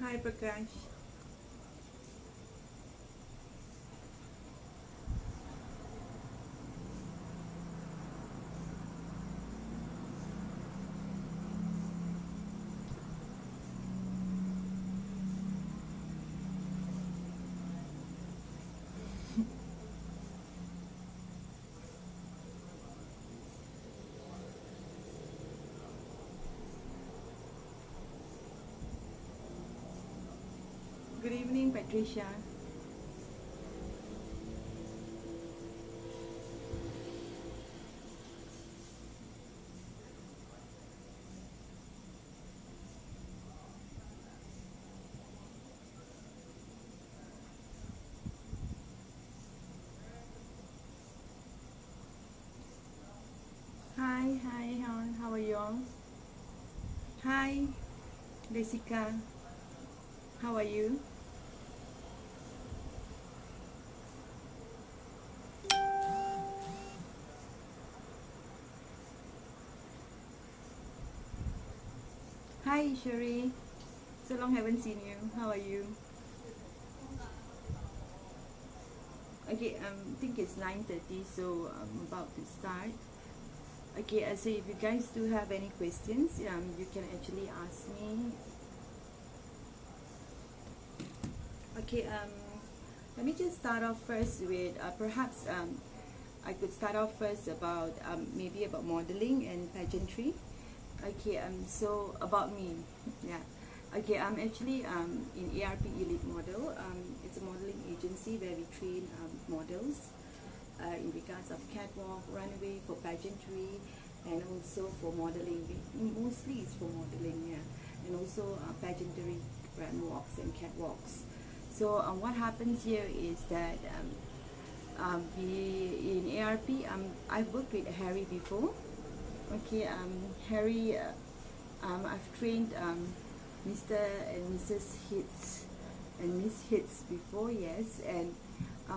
Hi Prakash. Good evening, Patricia. Hi, how are you all? Hi, Jessica. How are you? Hi, Shuri. So long haven't seen you. How are you? Okay, I think it's 9:30, so I'm about to start. Okay, so if you guys do have any questions, you can actually ask me. Okay, let me just start off first with perhaps I could start off first about maybe about modeling and pageantry. Okay, so about me, yeah. Okay, I'm actually in ARP Elite Model. It's a modeling agency where we train models in regards of catwalk, runway, for pageantry, and also for modeling. Mostly it's for modeling, yeah, and also pageantry, runwalks and catwalks. So what happens here is that we in ARP, I've worked with Harry before. Okay, Harry, I've trained Mr. and Mrs. Hits and Miss Hits before, yes, and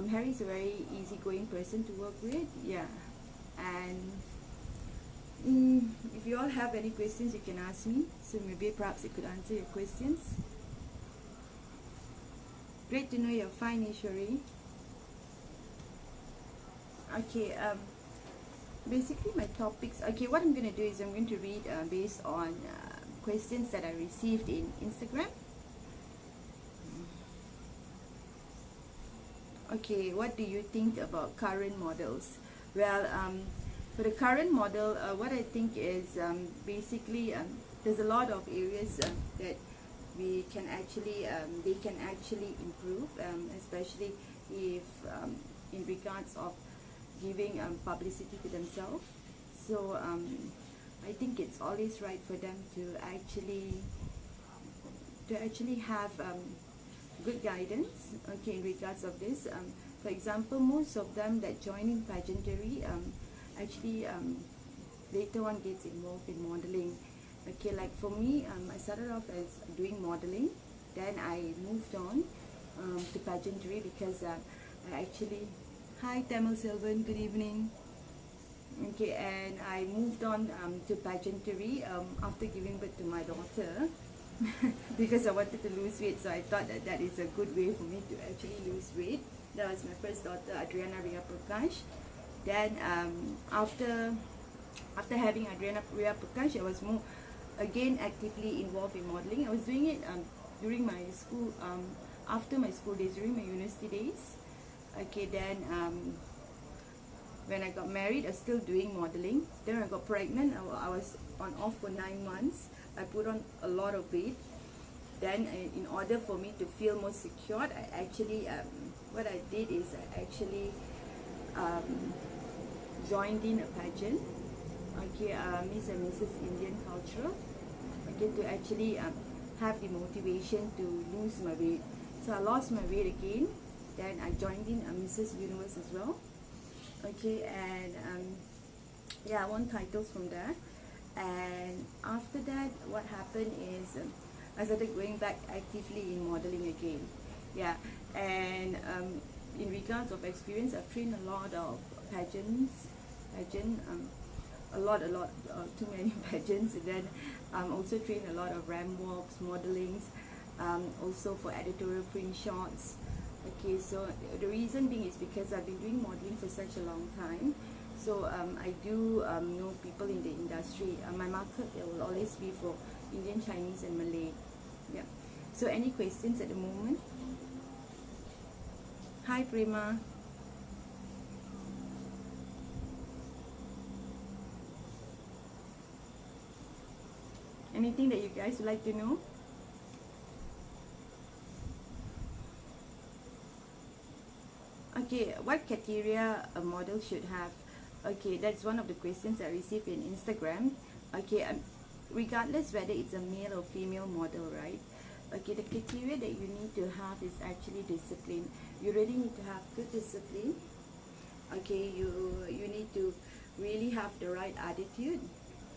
Harry's a very easygoing person to work with, yeah, and if you all have any questions, you can ask me. So maybe perhaps I could answer your questions. Great to know you're fine, Ishwari. Okay, basically my topics. Okay, what I'm going to do is I'm going to read based on questions that I received in Instagram. Okay, what do you think about current models? Well, for the current model, what I think is basically there's a lot of areas that we can actually they can actually improve, especially if in regards of giving publicity to themselves. So I think it's always right for them to actually have good guidance, okay, in regards of this. For example, most of them that join in pageantry actually later on gets involved in modeling. Okay, like for me, I started off as doing modeling, then I moved on to pageantry because I actually, hi Tamil Silvan, good evening. Okay, and I moved on to pageantry after giving birth to my daughter. Because I wanted to lose weight, so I thought that that is a good way for me to actually lose weight. That was my first daughter, Adriana Ria Prakash. Then after having Adriana Ria Prakash, I was more again actively involved in modeling. I was doing it during my school, after my school days, during my university days. Okay, then when I got married, I was still doing modeling. Then when I got pregnant, I was on off for 9 months. I put on a lot of weight. Then in order for me to feel more secured, I actually, what I did is I actually um, joined in a pageant, okay, Miss and Mrs. Indian Culture, okay, to actually have the motivation to lose my weight. So I lost my weight again. Then I joined in Mrs. Universe as well, okay, and yeah, I won titles from there. And after that, what happened is I started going back actively in modeling again, yeah. And in regards of experience, I've trained a lot of pageant, too many pageants, and then also trained a lot of ram walks, modelings. also for editorial print shots. Okay, so the reason being is because I've been doing modeling for such a long time. So I do know people in the industry. My market, there will always be for Indian, Chinese and Malay. Yeah. So any questions at the moment? Hi Prema. Anything that you guys would like to know? Okay, what criteria a model should have? Okay, that's one of the questions I received in Instagram. Okay, regardless whether it's a male or female model, right? Okay, the criteria that you need to have is actually discipline. You really need to have good discipline. Okay, you need to really have the right attitude.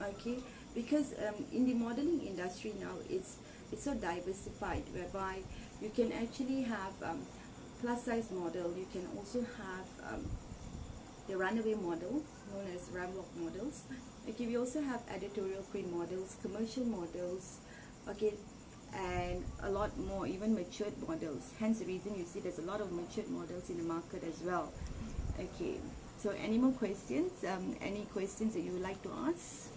Okay, because in the modeling industry now, it's so diversified, whereby you can actually have plus size model. You can also have the runaway model, known as ramwalk models. Okay, we also have editorial print models, commercial models, okay, and a lot more, even matured models. Hence the reason you see there's a lot of matured models in the market as well. Okay, so any more questions? Any questions that you would like to ask?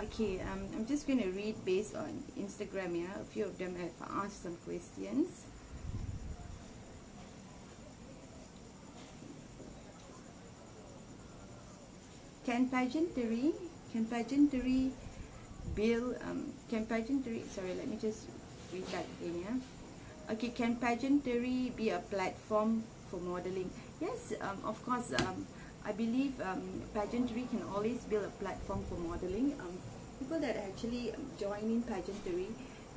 Okay, I'm just going to read based on Instagram. Yeah, a few of them have asked some questions. Can pageantry build sorry, let me just read that again. Yeah. Okay, can pageantry be a platform for modeling? Yes, of course. I believe pageantry can always build a platform for modeling. People that actually join in pageantry,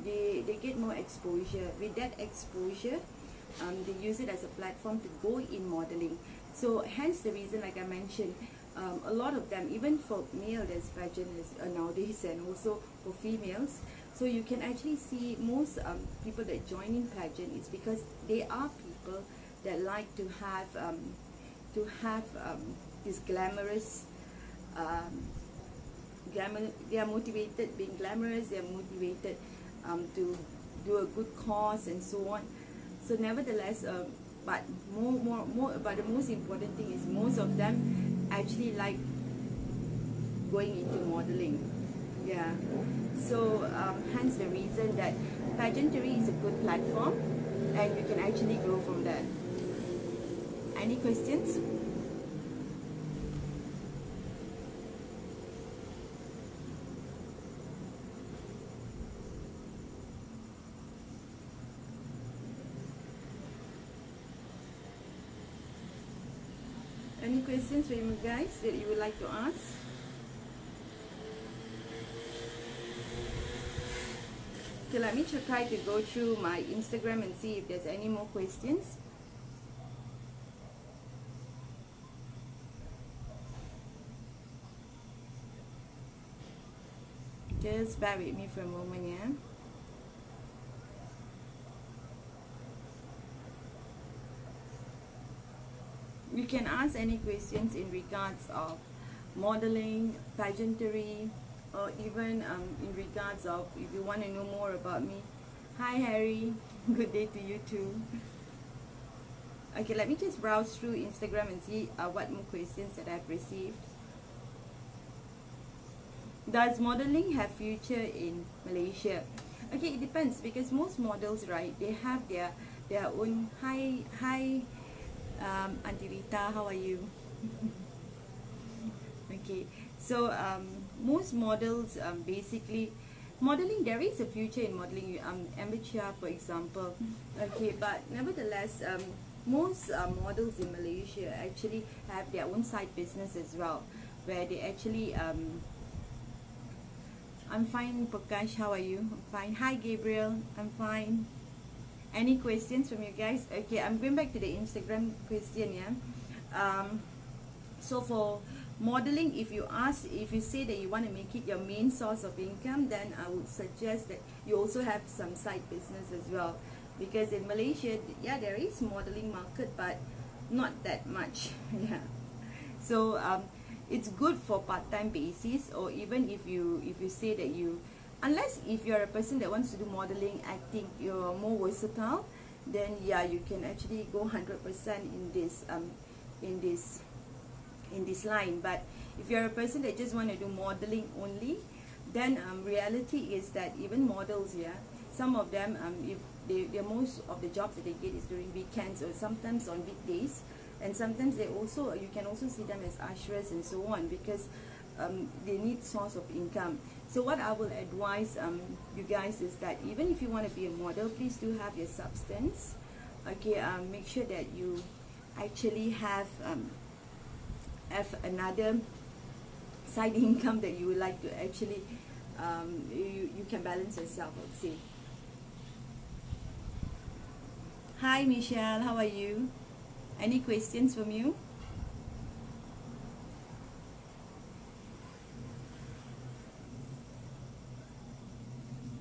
they get more exposure. With that exposure, they use it as a platform to go in modeling. So hence the reason, like I mentioned, a lot of them, even for male, there's pageant nowadays, and also for females. So you can actually see most people that join in pageant is because they are people that like to have this glamorous, they are motivated being glamorous, they are motivated to do a good cause and so on. So nevertheless, but but the most important thing is most of them actually like going into modeling. Yeah, so hence the reason that pageantry is a good platform and you can actually grow from there. Any questions? Any questions for you guys that you would like to ask? Okay, let me try to go through my Instagram and see if there's any more questions. Just bear with me for a moment, yeah. You can ask any questions in regards of modeling, pageantry, or even in regards of if you want to know more about me. Hi Harry, good day to you too. Okay, let me just browse through Instagram and see what more questions that I've received. Does modeling have future in Malaysia? Okay, it depends, because most models, right, they have their own. Hi Auntie Rita, how are you? Okay, so most models, basically modeling, there is a future in modeling. Amateur, for example. Okay, but nevertheless, most models in Malaysia actually have their own side business as well, where they actually I'm fine, Prakash, how are you? I'm fine. Hi Gabriel, I'm fine. Any questions from you guys? Okay, I'm going back to the Instagram question, yeah. So for modeling, if you say that you want to make it your main source of income, then I would suggest that you also have some side business as well, because in Malaysia, yeah, there is modeling market, but not that much. Yeah, so it's good for part-time basis, or even if you say that you unless if you're a person that wants to do modeling, acting, you're more versatile, then yeah, you can actually go 100% in this line. But if you're a person that just want to do modeling only, then reality is that even models, yeah, some of them, if they most of the jobs that they get is during weekends or sometimes on weekdays, and sometimes they also, you can also see them as ushers and so on, because they need source of income. So what I will advise you guys is that even if you want to be a model, please do have your substance. Okay, make sure that you actually have another side income that you would like to actually you can balance yourself, I would say. Hi Michelle, how are you? Any questions from you?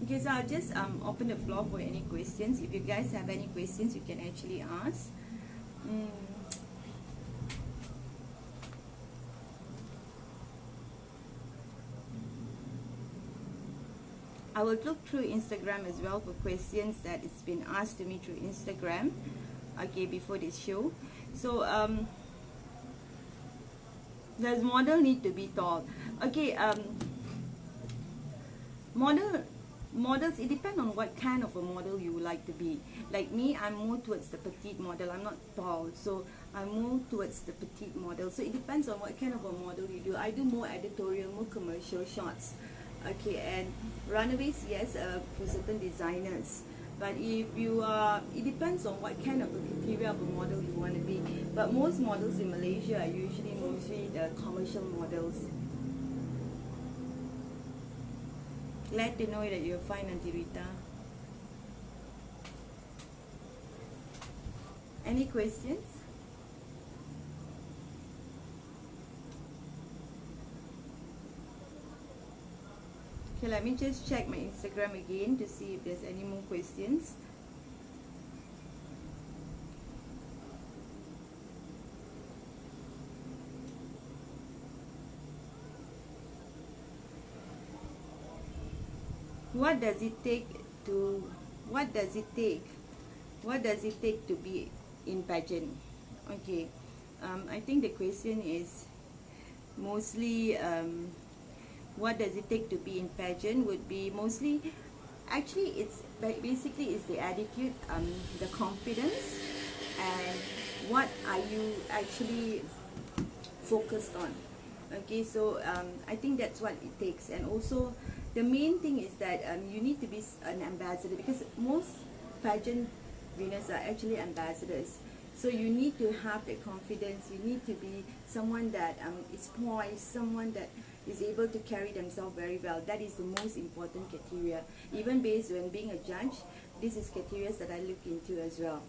Okay, so I'll just open the floor for any questions. If you guys have any questions, you can actually ask. I will look through Instagram as well for questions that it's been asked to me through Instagram, okay, before this show. So does model need to be tall? Okay, models, it depends on what kind of a model you would like to be. Like me, I'm more towards the petite model. I'm not tall, so I'm more towards the petite model. So it depends on what kind of a model you do. I do more editorial, more commercial shots. Okay, and runaways, yes, for certain designers. But if you are, it depends on what kind of a criteria of a model you want to be. But most models in Malaysia are usually mostly the commercial models. Glad to know that you're fine, Auntie Rita. Any questions? Okay, let me just check my Instagram again to see if there's any more questions. What does it take to be in pageant? Okay, I think the question is mostly what does it take to be in pageant would be mostly, actually it's basically it's the attitude, the confidence, and what are you actually focused on. Okay, so I think that's what it takes. And also the main thing is that you need to be an ambassador, because most pageant winners are actually ambassadors. So you need to have that confidence. You need to be someone that is poised, someone that is able to carry themselves very well. That is the most important criteria. Even based when being a judge, this is criteria that I look into as well.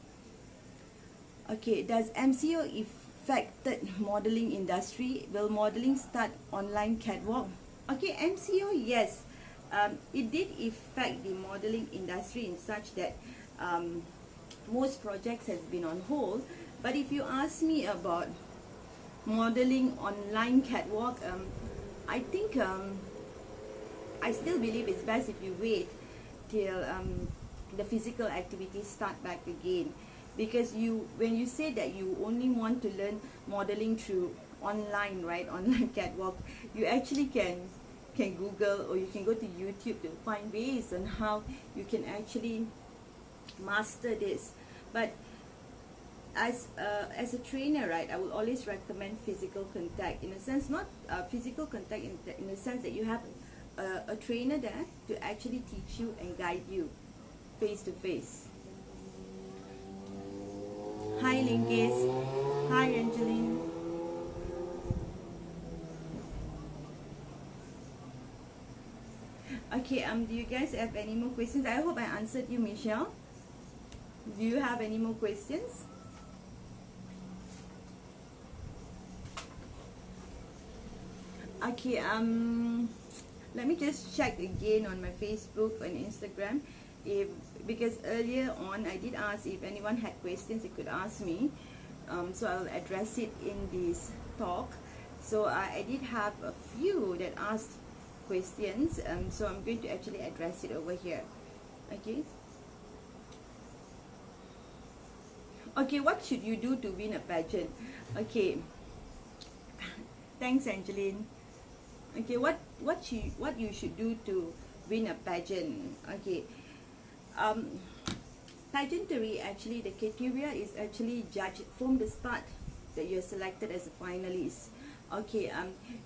Okay, does MCO affected modeling industry? Will modeling start online catwalk? Okay, MCO, yes. It did affect the modeling industry in such that most projects has been on hold. But if you ask me about modeling online catwalk, I think I still believe it's best if you wait till the physical activities start back again, because when you say that you only want to learn modeling through online, right, online catwalk, you actually can Google, or you can go to YouTube to find ways on how you can actually master this. But as a trainer, right, I will always recommend physical contact, in a sense, not physical contact in the sense that you have a trainer there to actually teach you and guide you face to face. Hi Linkis, hi Angeline. Okay, do you guys have any more questions? I hope I answered you, Michelle. Do you have any more questions? Okay, let me just check again on my Facebook and Instagram, because earlier on I did ask if anyone had questions, they could ask me, so I'll address it in this talk. So I did have a few that asked questions, so I'm going to actually address it over here. Okay. Okay, what should you do to win a pageant? Okay. Thanks, Angeline. Okay, what you should do to win a pageant? Okay. Pageantry, actually the criteria is actually judged from the start that you're selected as a finalist. Okay,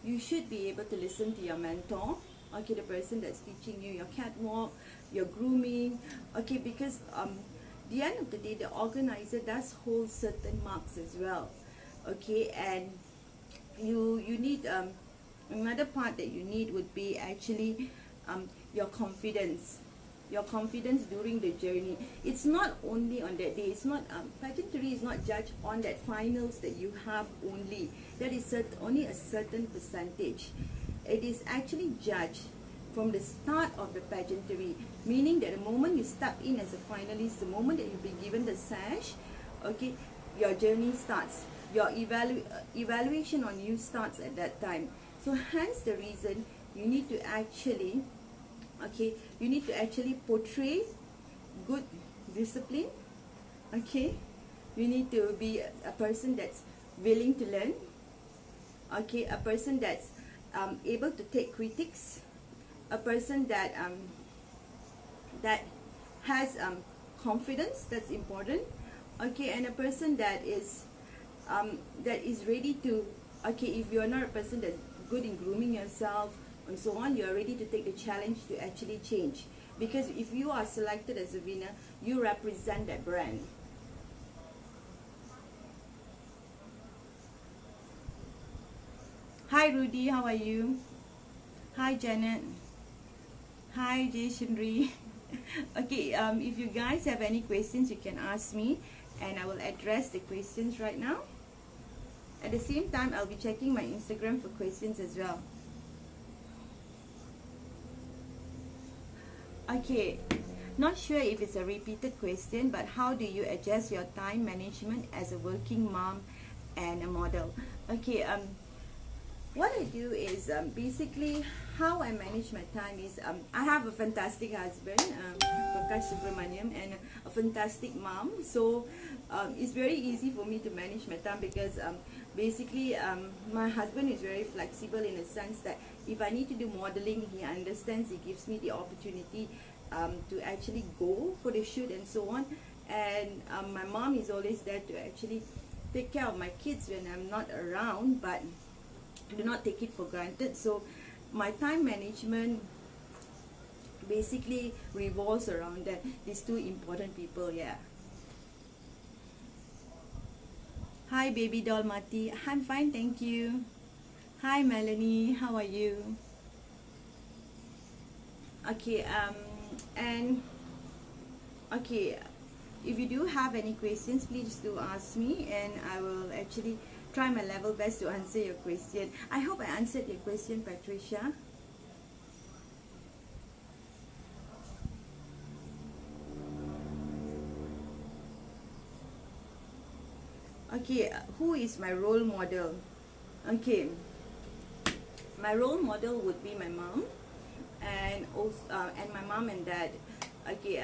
you should be able to listen to your mentor, okay, the person that's teaching you your catwalk, your grooming, okay, because the end of the day, the organizer does hold certain marks as well, okay, and you need another part that you need would be actually your confidence during the journey. It's not only on that day. It's not pageantry is not judged on that finals that you have only. That is only a certain percentage. It is actually judged from the start of the pageantry, meaning that the moment you step in as a finalist, the moment that you've been given the sash, okay, your journey starts. Your evaluation on you starts at that time. So hence the reason you need to actually, okay, you need to actually portray good discipline, okay, you need to be a person that's willing to learn, okay, a person that's able to take critics, a person that that has confidence, that's important, okay, and a person that is ready to, okay, if you're not a person that's good in grooming yourself and so on, you're ready to take the challenge to actually change, because if you are selected as a winner, you represent that brand. Hi Rudy, how are you? Hi Janet. Hi Jay Shinri. Okay, if you guys have any questions, you can ask me and I will address the questions right now. At the same time, I'll be checking my Instagram for questions as well. Okay, not sure if it's a repeated question, but how do you adjust your time management as a working mom and a model? Okay, what I do is basically how I manage my time is I have a fantastic husband, Prakash Subramaniam, and a fantastic mom. So it's very easy for me to manage my time because basically my husband is very flexible in the sense that if I need to do modeling, he understands, he gives me the opportunity to actually go for the shoot and so on. And my mom is always there to actually take care of my kids when I'm not around, but do not take it for granted. So my time management basically revolves around that, these two important people. Yeah. Hi baby doll Mati, I'm fine, thank you. Hi Melanie, how are you? Okay, and okay, if you do have any questions, please do ask me and I will actually try my level best to answer your question. I hope I answered your question, Patricia. Okay, who is my role model? Okay, my role model would be my mom, and also and my mom and dad. Okay,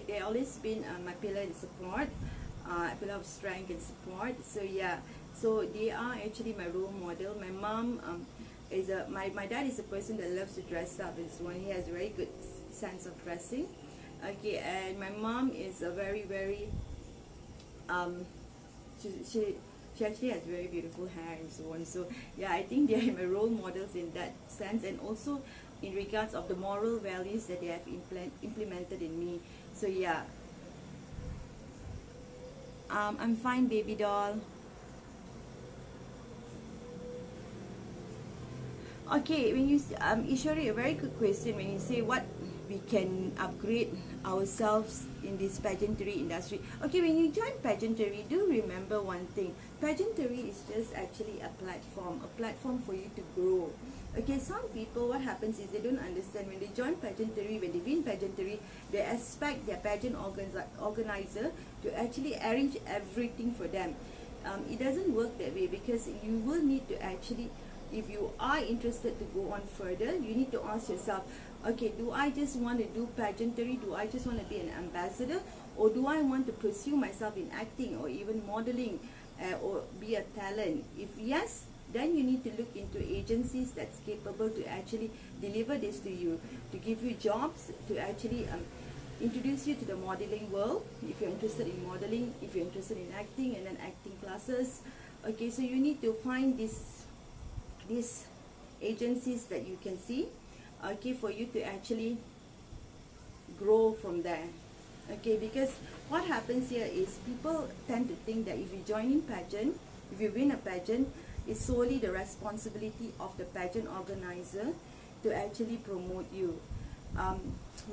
they always been my pillar and support, a pillar of strength and support. So yeah, so they are actually my role model. My mom is my dad is a person that loves to dress up and so on. He has a very good sense of dressing. Okay, and my mom is a very she actually has very beautiful hair and so on. So yeah, I think they are my role models in that sense, and also in regards of the moral values that they have implemented in me. So yeah, I'm fine baby doll. Okay, when you Ishwari, a very good question when you say what we can upgrade ourselves in this pageantry industry. Okay, when you join pageantry, do remember one thing. Pageantry is just actually a platform for you to grow. Okay, some people, what happens is they don't understand when they join pageantry, when they win pageantry, they expect their pageant organizer to actually arrange everything for them. It doesn't work that way, because you will need to actually if you are interested to go on further, you need to ask yourself, okay, do I just want to do pageantry? Do I just want to be an ambassador? Or do I want to pursue myself in acting or even modeling, or be a talent? If yes, then you need to look into agencies that's capable to actually deliver this to you, to give you jobs, to actually introduce you to the modeling world, if you're interested in modeling, if you're interested in acting, and then acting classes. Okay, so you need to find these agencies that you can see, okay, for you to actually grow from there. Okay, because what happens here is people tend to think that if you join in pageant, if you win a pageant, it's solely the responsibility of the pageant organizer to actually promote you.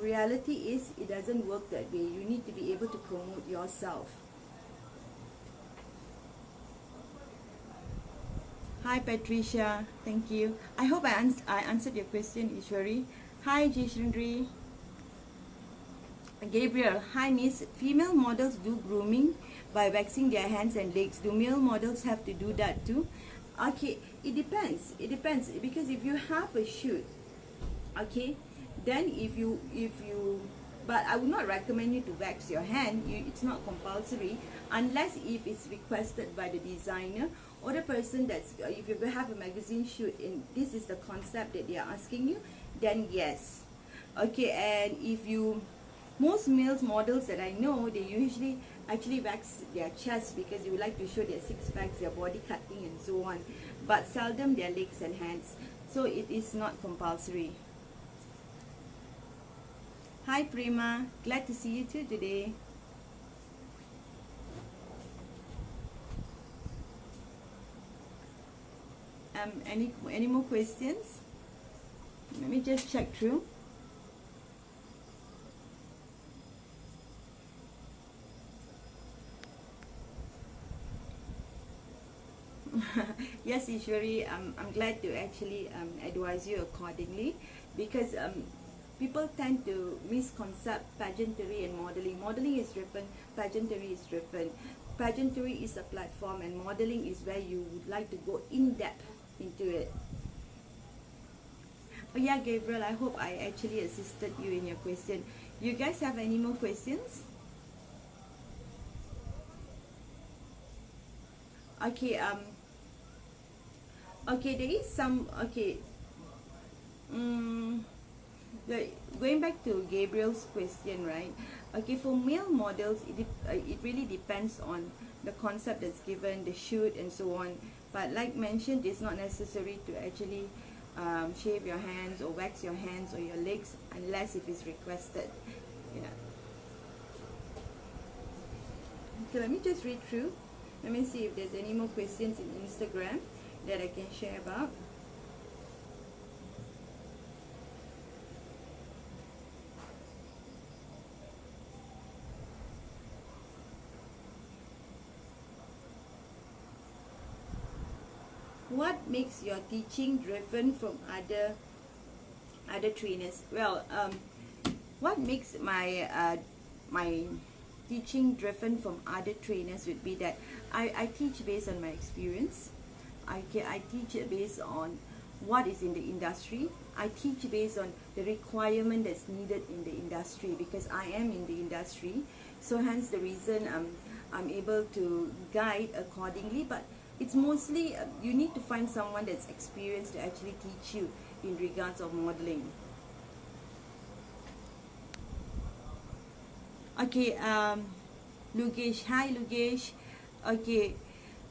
Reality is, it doesn't work that way. You need to be able to promote yourself. Hi Patricia, thank you. I hope I answered your question, Ishwari. Hi Jishrindri. Gabriel, hi Miss. Female models do grooming by waxing their hands and legs. Do male models have to do that too? Okay, it depends. It depends, because if you have a shoot, okay, then if you but I would not recommend you to wax your hand. It's not compulsory unless if it's requested by the designer or the person that's, if you have a magazine shoot and this is the concept that they are asking you, then yes. Okay, and if you, most male models that I know, they usually actually wax their chest because they would like to show their six packs, their body cutting and so on, but seldom their legs and hands. So it is not compulsory. Hi Prima, glad to see you too today. Any more questions? Let me just check through. Yes, Ishwari, I'm glad to actually advise you accordingly, because people tend to misconcept pageantry and modeling. Modeling is different, pageantry is different. Pageantry is a platform and modeling is where you would like to go in depth into it. Oh yeah, Gabriel, I hope I actually assisted you in your question. You guys have any more questions? Okay, okay, there is some, okay, going back to Gabriel's question, right? Okay, for male models, it really depends on the concept that's given, the shoot and so on. But like mentioned, it's not necessary to actually shave your hands or wax your hands or your legs unless if it's requested. Yeah. Okay, let me just read through. Let me see if there's any more questions in Instagram that I can share about. What makes your teaching different from other trainers? Well, what makes my my teaching different from other trainers would be that I teach based on my experience. I teach it based on what is in the industry. I teach based on the requirement that's needed in the industry, because I am in the industry. So hence the reason I'm able to guide accordingly. But it's mostly you need to find someone that's experienced to actually teach you in regards of modeling. Okay, Lugesh, hi Lugesh. Okay,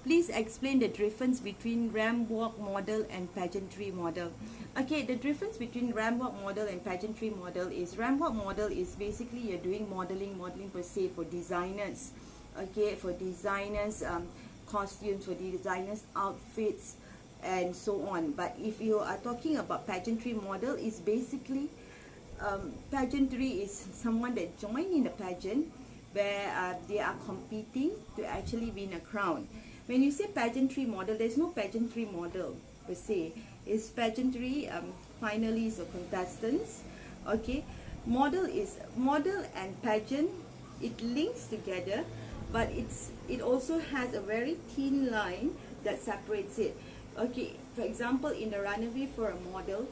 please explain the difference between ramp walk model and pageantry model. Okay, the difference between ramp walk model and pageantry model is, ramp walk model is basically you're doing modeling per se for designers. Okay, for designers costumes, for designers outfits and so on. But if you are talking about pageantry model, is basically pageantry is someone that joined in the pageant where they are competing to actually win a crown. When you say pageantry model, there's no pageantry model per se. It's pageantry finalists or contestants. Okay, model and pageant, it links together, but it also has a very thin line that separates it. Okay, for example, in the runway for a model,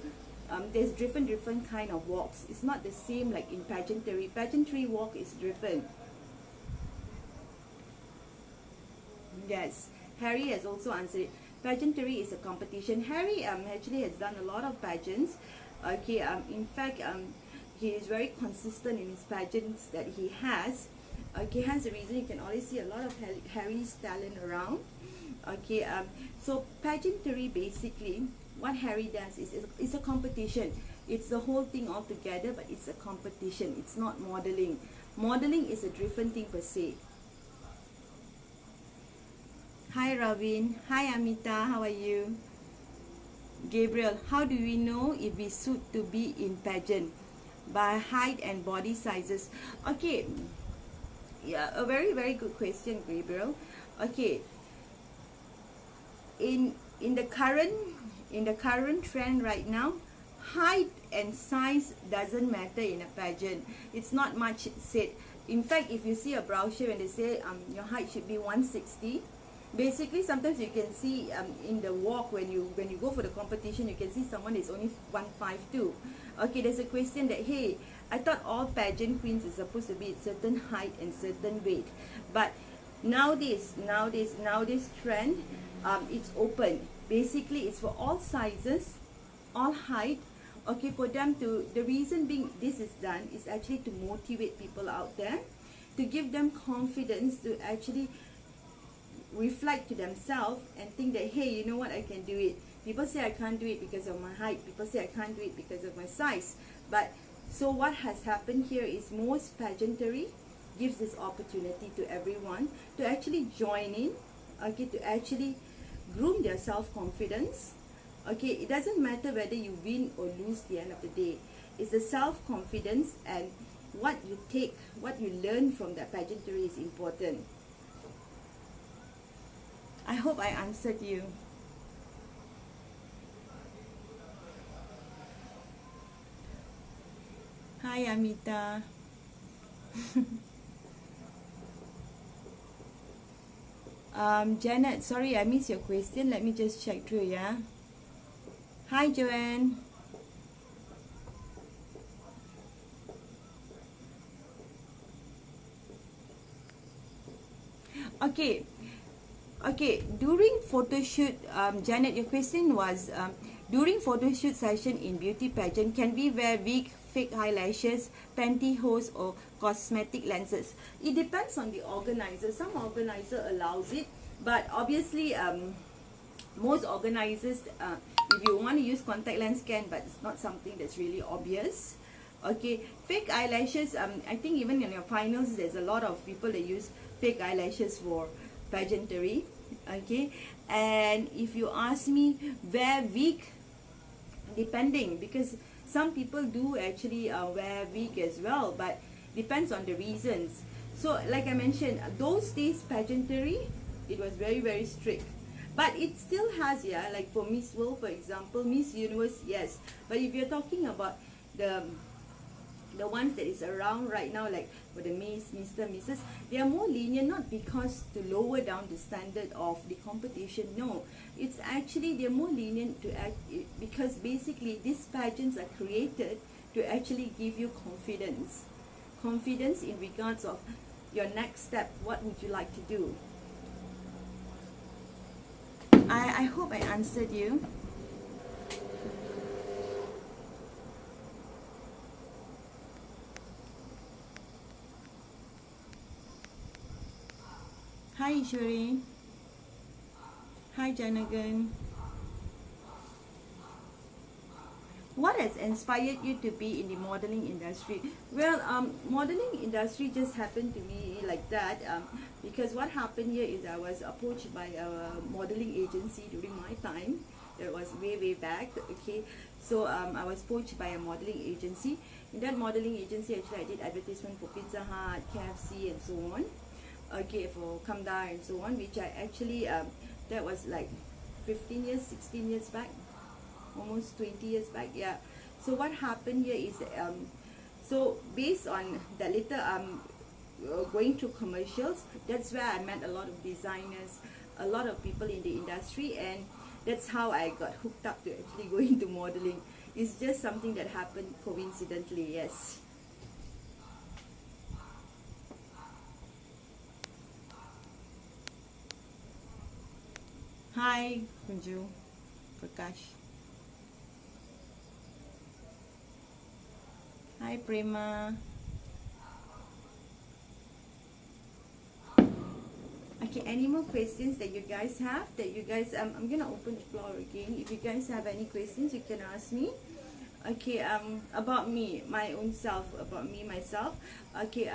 there's different kind of walks. It's not the same like in pageantry. Pageantry walk is different. Yes, Harry has also answered it. Pageantry is a competition. Harry actually has done a lot of pageants. Okay, in fact, he is very consistent in his pageants that he has. Okay, hence the reason you can always see a lot of Harry's talent around. Okay, so pageantry basically, what Harry does is a competition. It's the whole thing all together, but it's a competition. It's not modeling. Modeling is a different thing per se. Hi Ravin. Hi Amita. How are you? Gabriel, how do we know if we suit to be in pageant? By height and body sizes. Okay, yeah, a very good question, Gabriel. Okay, in the current trend right now, height and size doesn't matter in a pageant. It's not much said. In fact, if you see a brochure when they say your height should be 160, basically sometimes you can see in the walk when you go for the competition, you can see someone is only 152. Okay, there's a question that, hey, I thought all pageant queens is supposed to be at certain height and certain weight, but nowadays trend, it's open. Basically it's for all sizes, all height. Okay, for them to, the reason being this is done is actually to motivate people out there, to give them confidence to actually reflect to themselves and think that, hey, you know what, I can do it. People say I can't do it because of my height. People say I can't do it because of my size. But so what has happened here is most pageantry gives this opportunity to everyone to actually join in, okay, to actually groom their self-confidence. Okay, it doesn't matter whether you win or lose at the end of the day. It's the self-confidence, and what you take, what you learn from that pageantry is important. I hope I answered you. Hi Amita. Janet, sorry I missed your question. Let me just check through, yeah. Hi Joanne. Okay. Okay, during photo shoot, Janet, your question was, during photo shoot session in beauty pageant, can we wear wig, fake eyelashes, pantyhose or cosmetic lenses? It depends on the organizer. Some organizer allows it, but obviously most organizers, if you want to use contact lens, can, but it's not something that's really obvious. Okay, fake eyelashes, I think even in your finals there's a lot of people that use fake eyelashes for pageantry. Okay, and if you ask me, wear wig, depending, because some people do actually wear wig as well, but depends on the reasons. So like I mentioned, those days pageantry, it was very strict, but it still has, yeah, like for Miss World, for example, Miss Universe, yes. But if you're talking about the ones that is around right now, like for the Miss, Mr., Mrs., they are more lenient, not because to lower down the standard of the competition. No, it's actually they're more lenient to act, because basically these pageants are created to actually give you confidence in regards of your next step. What would you like to do? I hope I answered you. Hi Ishwari. Hi Janagan. What has inspired you to be in the modeling industry? Well, modeling industry just happened to me like that, because what happened here is I was approached by a modeling agency during my time. That was way back. Okay, so I was approached by a modeling agency. In that modeling agency, actually I did advertisement for Pizza Hut, KFC and so on. Okay, for Kamdar and so on, which I actually that was like 15 years, 16 years back, almost 20 years back, yeah. So what happened here is, so based on that later going through commercials, that's where I met a lot of designers, a lot of people in the industry, and that's how I got hooked up to actually go into modeling. It's just something that happened coincidentally, yes. Hi, Kunju, Prakash. Hi, Prema. Okay, any more questions that you guys have? That you guys, I'm gonna open the floor again. If you guys have any questions, you can ask me. Okay, about me, my own self, about me, myself. Okay,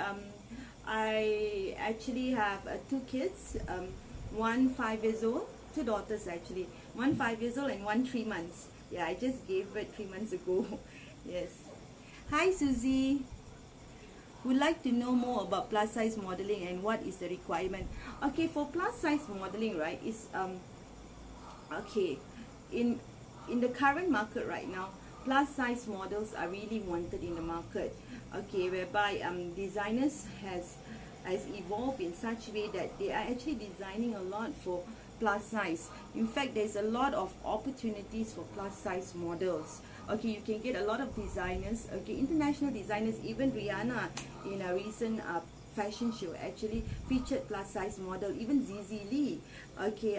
I actually have two kids. One 5 years old, two daughters actually. One 5 years old and one 3 months. Yeah, I just gave birth 3 months ago. Yes. Hi, Susie. Would like to know more about plus size modeling and what is the requirement. Okay, for plus size modeling, right, is okay, in the current market right now, plus size models are really wanted in the market. Okay, whereby designers has evolved in such a way that they are actually designing a lot for plus size. In fact, there's a lot of opportunities for plus size models. Okay, you can get a lot of designers, okay, international designers. Even Rihanna in a recent fashion show actually featured plus size model. Even Zizi Lee, okay,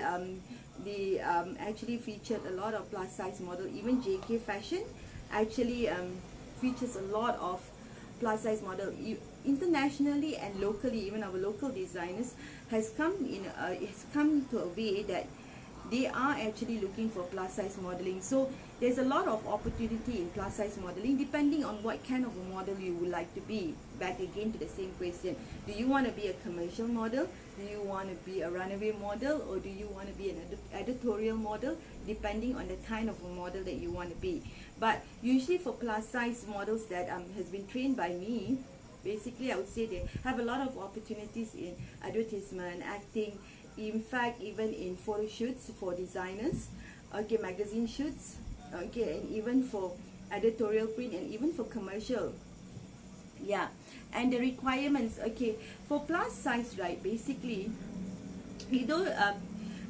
they actually featured a lot of plus size model. Even JK Fashion actually features a lot of plus size model. Internationally and locally, even our local designers has come to a way that they are actually looking for plus size modeling. So there's a lot of opportunity in plus size modeling, depending on what kind of a model you would like to be. Back again to the same question, do you want to be a commercial model, do you want to be a runway model, or do you want to be an editorial model? Depending on the kind of a model that you want to be. But usually for plus size models that has been trained by me, basically I would say they have a lot of opportunities in advertisement, acting, in fact even in photo shoots for designers, okay, magazine shoots, okay, and even for editorial print, and even for commercial. Yeah. And the requirements, okay, for plus size, right, basically, you know,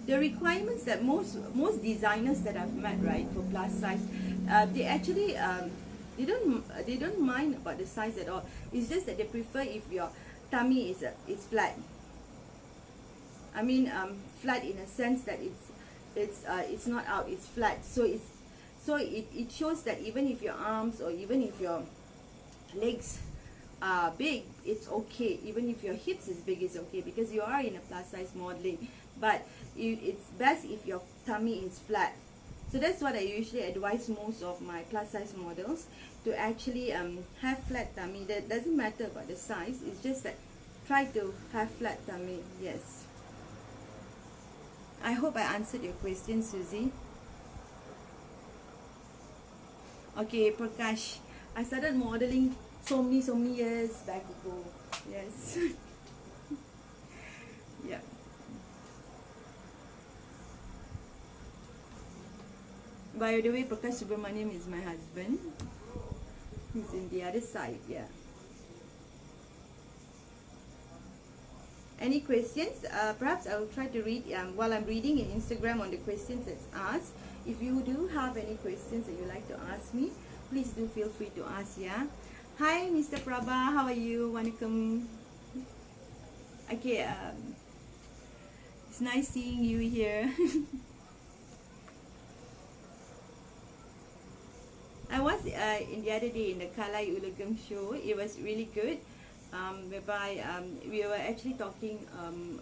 the requirements that most designers that I've met, right, for plus size, they actually they don't mind about the size at all. It's just that they prefer if your tummy is flat. I mean, flat in a sense that it's not out, it's flat. So it shows that even if your arms or even if your legs are big, it's okay. Even if your hips is big, it's okay, because you are in a plus size modeling. But it's best if your tummy is flat. So that's what I usually advise most of my plus size models, to actually have flat tummy. That doesn't matter about the size, it's just that try to have flat tummy. Yes. I hope I answered your question, Susie. Okay, Prakash, I started modeling so many years back ago. Yes. Yeah. By the way, Prakash Subramaniam is my husband. He's in the other side, yeah. Any questions? Perhaps I will try to read while I'm reading in Instagram on the questions that's asked. If you do have any questions that you'd like to ask me, please do feel free to ask, yeah. Hi, Mr. Prabha, how are you? Welcome. Okay, it's nice seeing you here. I was in the other day in the Kalai Ulagam show. It was really good, whereby we were actually talking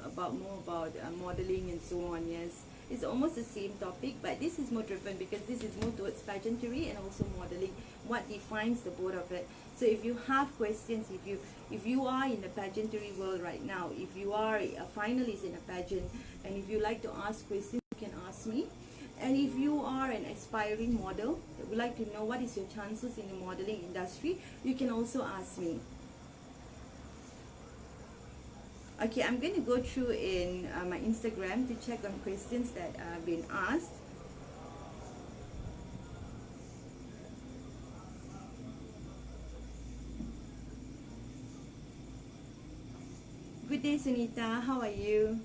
about more about modeling and so on. Yes, it's almost the same topic, but this is more driven because this is more towards pageantry and also modeling. What defines the both of it? So if you have questions, if you are in the pageantry world right now, if you are a finalist in a pageant, and if you like to ask questions, you can ask me. And if you are an aspiring model that would like to know what is your chances in the modeling industry, you can also ask me. Okay, I'm going to go through in my Instagram to check on questions that have been asked. Good day, Sunita. How are you?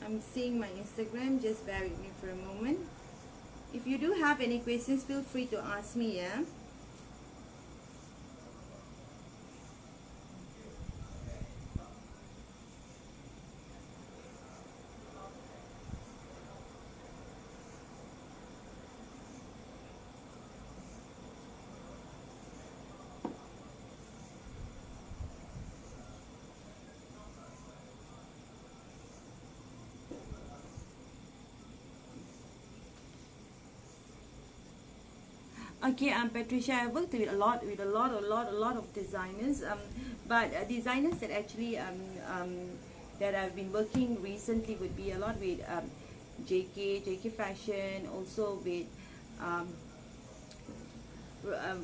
I'm seeing my Instagram. Just bear with me for a moment. If you do have any questions, feel free to ask me, yeah. Okay, Patricia, I worked with a lot of designers, but designers that actually that I've been working recently would be a lot with JK Fashion, also with um,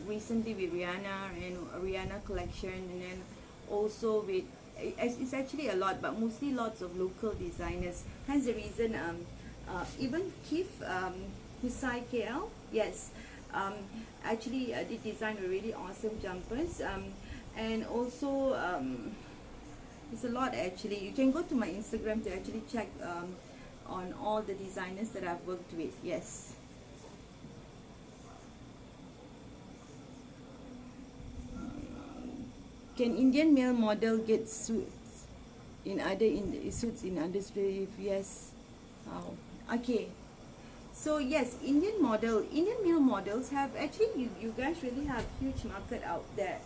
recently with Rihanna and Rihanna collection, and then also with it's actually a lot, but mostly lots of local designers. Hence the reason even Keith Kusai KL, yes, um, actually did design a really awesome jumpers, and also it's a lot actually. You can go to my Instagram to actually check on all the designers that I've worked with. Yes. Can Indian male model get suits in other industry? If yes, how? Okay. So yes, Indian male models have actually, you guys really have huge market out there.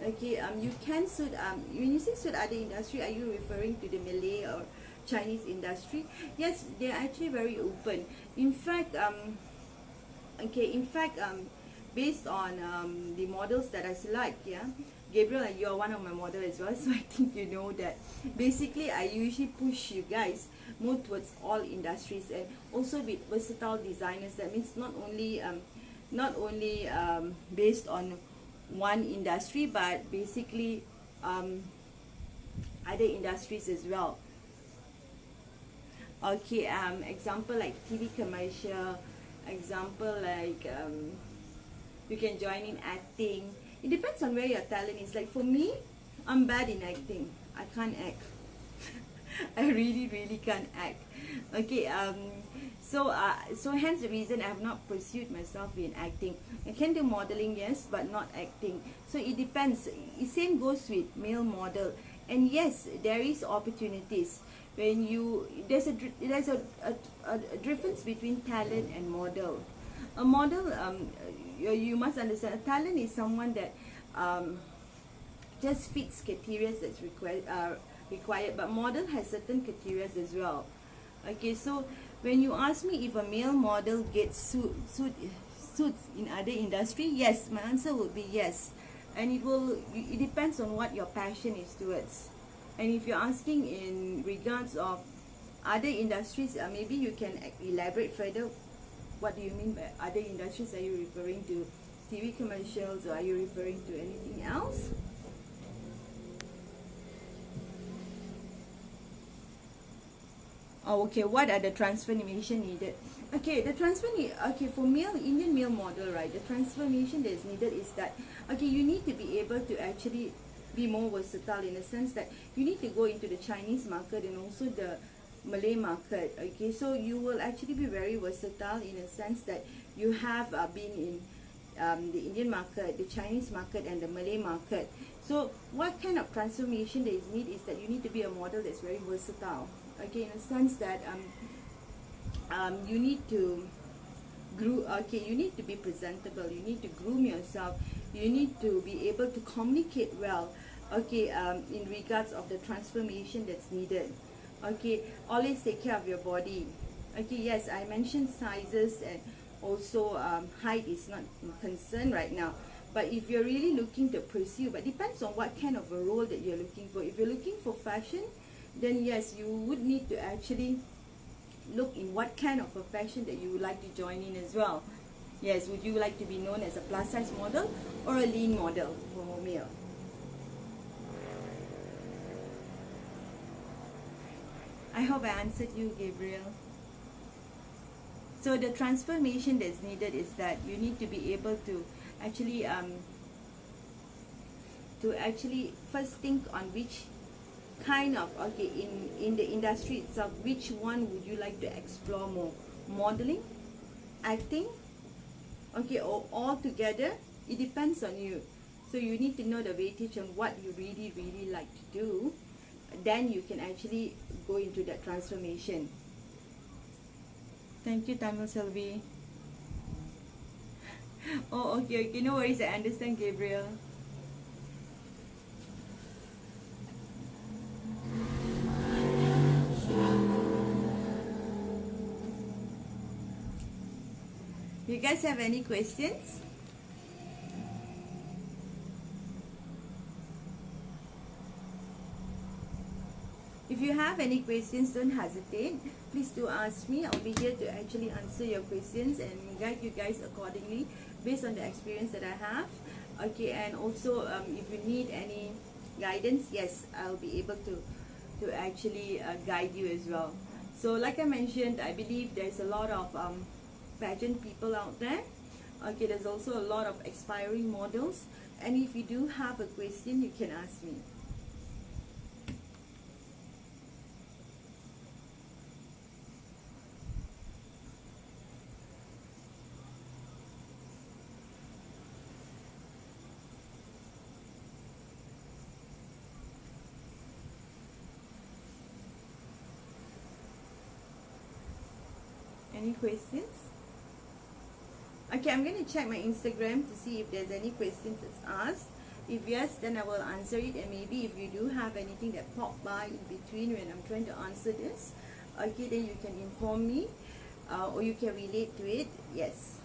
Okay, you can suit, when you say suit other industry, are you referring to the Malay or Chinese industry? Yes, they're actually very open. In fact, based on the models that I select, yeah, Gabriel, and you're one of my model as well, so I think you know that basically I usually push you guys more towards all industries, and also with versatile designers. That means not only based on one industry, but basically other industries as well. Okay, example like TV commercial, example like you can join in acting. It depends on where your talent is. Like for me, I'm bad in acting. I can't act. I really can't act. Okay, so hence the reason I have not pursued myself in acting. I can do modeling, yes, but not acting. So it depends. The same goes with male model. And yes, there is opportunities when you there's a difference between talent and model. A model, you must understand, a talent is someone that just fits criteria that's required, but model has certain criteria as well. Okay, so when you ask me if a male model gets suits in other industry, yes, my answer would be yes. And it depends on what your passion is towards. And if you're asking in regards of other industries, maybe you can elaborate further. What do you mean by other industries? Are you referring to TV commercials, or are you referring to anything else? Oh, okay. What are the transformation needed? Okay, okay, for Indian male model, right? The transformation that is needed is that, okay, you need to be able to actually be more versatile, in the sense that you need to go into the Chinese market and also the Malay market. Okay, so you will actually be very versatile in a sense that you have been in the Indian market, the Chinese market, and the Malay market. So what kind of transformation that is needed is that you need to be a model that's very versatile. Okay, in a sense that you need to you need to be presentable, you need to groom yourself, you need to be able to communicate well. Okay, in regards of the transformation that's needed. Okay, always take care of your body. Okay, yes, I mentioned sizes, and also height is not a concern right now. But if you're really looking to pursue, but depends on what kind of a role that you're looking for. If you're looking for fashion, then yes, you would need to actually look in what kind of a fashion that you would like to join in as well. Yes, would you like to be known as a plus size model or a lean model for male? I hope I answered you, Gabriel. So the transformation that's needed is that you need to be able to actually first think on which kind of, okay, in the industry itself, which one would you like to explore more? Modeling, acting, okay, or all together? It depends on you. So you need to know the weightage on what you really like to do. Then you can actually go into that transformation. Thank you, Tamil Selvi. Oh, okay, no worries, I understand, Gabriel. You guys have any questions? If you have any questions, don't hesitate. Please do ask me. I'll be here to actually answer your questions and guide you guys accordingly based on the experience that I have. Okay, and also if you need any guidance, yes, I'll be able to actually guide you as well. So like I mentioned, I believe there's a lot of pageant people out there. Okay, there's also a lot of aspiring models, and if you do have a question, you can ask me. Any questions? Okay, I'm going to check my Instagram to see if there's any questions that's asked. If yes, then I will answer it, and maybe if you do have anything that popped by in between when I'm trying to answer this, okay, then you can inform me, or you can relate to it. Yes.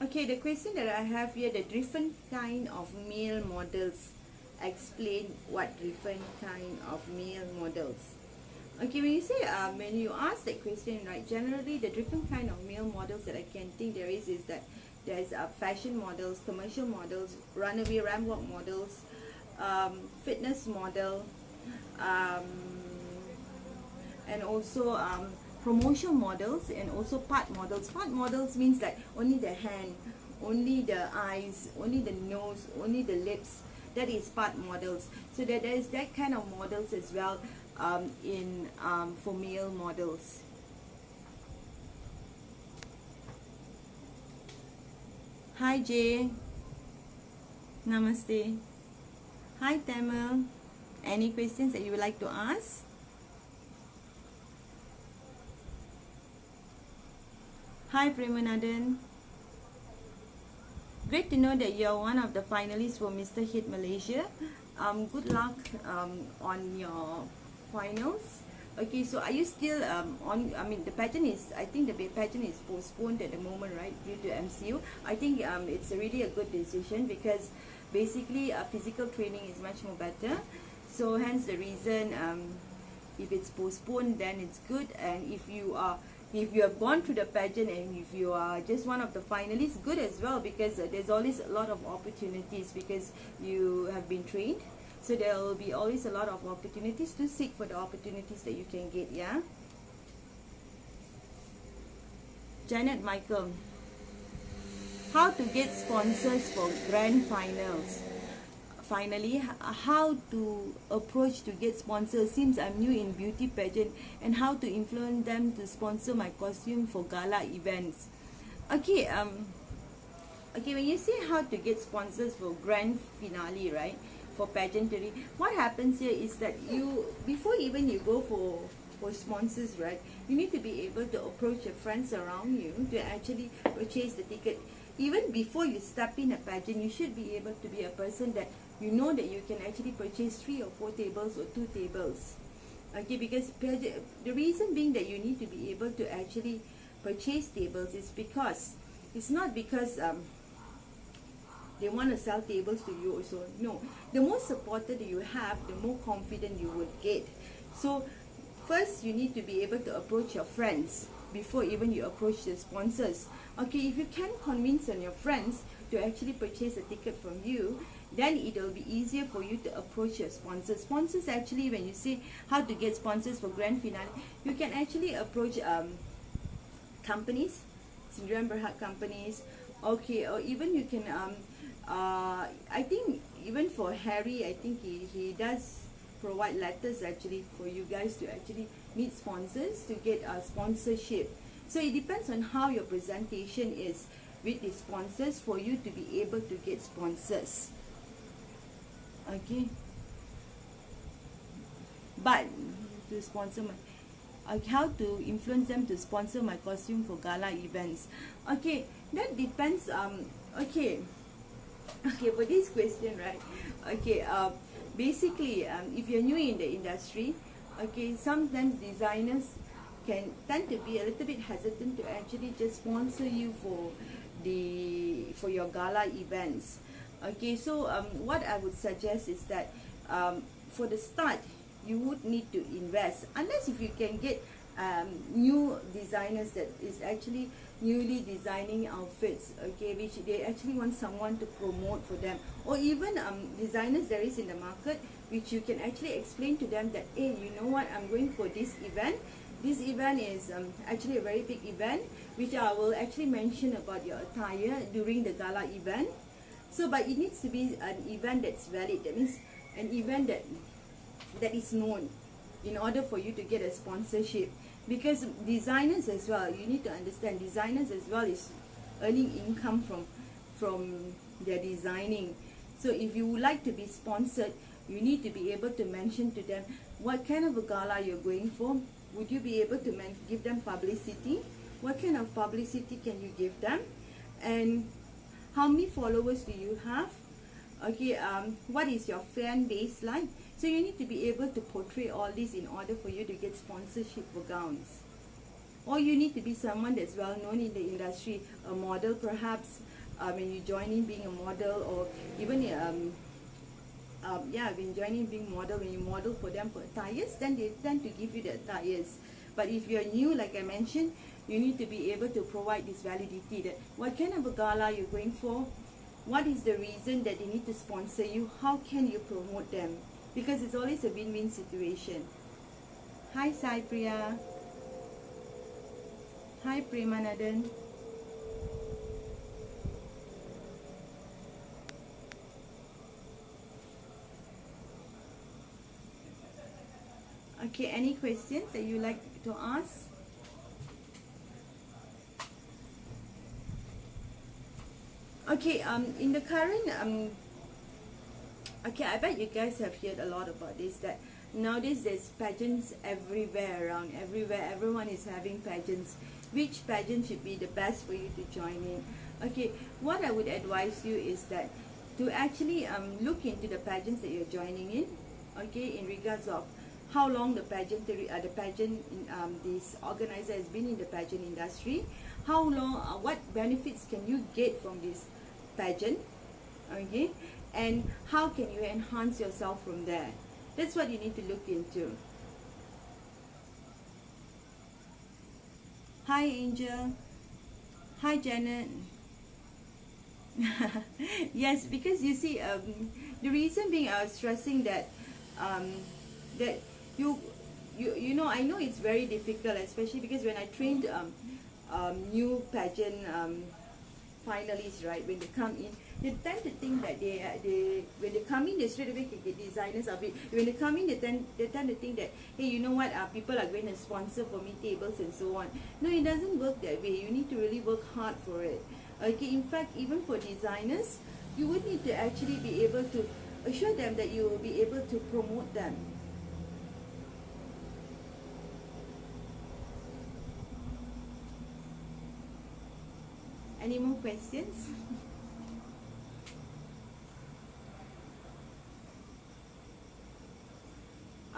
Okay, the question that I have here, the different kind of male models. Explain what different kind of male models. Okay, when you say, when you ask that question, right, generally the different kind of male models that I can think there is that there's fashion models, commercial models, runaway ramp walk models, fitness model, and also promotional models, and also part models. Part models means that only the hand, only the eyes, only the nose, only the lips. That is part models. So there is that kind of models as well for male models. Hi Jay. Namaste. Hi Tamil. Any questions that you would like to ask? Hi Premanathan. Great to know that you're one of the finalists for Mr. Hit Malaysia. Good luck on your finals. Okay, so are you still on? I mean, the pageant is, I think the pageant is postponed at the moment, right, due to MCU. I think it's really a good decision, because basically physical training is much more better. So hence the reason, if it's postponed, then it's good. And if you have gone through the pageant and if you are just one of the finalists, good as well, because there's always a lot of opportunities, because you have been trained. So there will be always a lot of opportunities to seek for the opportunities that you can get. Yeah. Janet Michael. How to get sponsors for grand finals? Finally, how to approach to get sponsors. Seems I'm new in beauty pageant, and how to influence them to sponsor my costume for gala events. Okay, okay, when you say how to get sponsors for grand finale, right, for pageantry, what happens here is that you, before even you go for sponsors, right, you need to be able to approach your friends around you to actually purchase the ticket. Even before you step in a pageant, you should be able to be a person that you know that you can actually purchase 3 or 4 tables or 2 tables. Okay, because the reason being that you need to be able to actually purchase tables is because it's not because they want to sell tables to you also. No, the more supported you have, the more confident you would get. So first you need to be able to approach your friends before even you approach the sponsors. Okay, if you can convince on your friends to actually purchase a ticket from you, then it will be easier for you to approach your sponsors. Sponsors actually, when you say how to get sponsors for grand finale, you can actually approach companies, Sindrian Berhad companies, okay, or even you can I think even for Harry, I think he does provide letters actually for you guys to actually meet sponsors to get a sponsorship. So it depends on how your presentation is with the sponsors for you to be able to get sponsors. Okay, but to sponsor my how to influence them to sponsor my costume for gala events. Okay, that depends. Okay, for this question, right? Okay, basically, if you're new in the industry, okay, sometimes designers can tend to be a little bit hesitant to actually just sponsor you for your gala events. Okay, so what I would suggest is that for the start, you would need to invest, unless if you can get new designers that is actually newly designing outfits, okay, which they actually want someone to promote for them, or even designers there is in the market which you can actually explain to them that, hey, you know what, I'm going for this event. This event is actually a very big event, which I will actually mention about your attire during the gala event. So, but it needs to be an event that's valid. That means an event that is known in order for you to get a sponsorship. Because designers as well, you need to understand, designers as well is earning income from their designing. So if you would like to be sponsored, you need to be able to mention to them what kind of a gala you're going for. Would you be able to give them publicity? What kind of publicity can you give them? And how many followers do you have? Okay, what is your fan base like? So you need to be able to portray all this in order for you to get sponsorship for gowns. Or you need to be someone that's well known in the industry, a model perhaps, when you join in being a model, or even when joining being model, when you model for them for attires, then they tend to give you the attires. But if you're new, like I mentioned, you need to be able to provide this validity that what kind of a gala you're going for, what is the reason that they need to sponsor you, how can you promote them, because it's always a win-win situation. Hi Sai Priya. Hi Premanadan. Okay, any questions that you like to ask? Okay, in the current okay, I bet you guys have heard a lot about this, that nowadays there's pageants everywhere around, everywhere, everyone is having pageants. Which pageant should be the best for you to join in? Okay, what I would advise you is that to actually look into the pageants that you're joining in, okay, in regards of how long the pageant, this organizer has been in the pageant industry, how long, what benefits can you get from this pageant, okay, and how can you enhance yourself from there. That's what you need to look into. Hi Angel. Hi Janet. Yes, because you see, the reason being I was stressing that that you know, I know it's very difficult, especially because when I trained new pageant finalists, right, when they come in, they tend to think that they when they come in, they straight away can get designers of it. When they come in, they tend to think that, hey, you know what, people are going to sponsor for me tables and so on. No, it doesn't work that way. You need to really work hard for it. Okay, in fact, even for designers, you would need to actually be able to assure them that you will be able to promote them. Any more questions?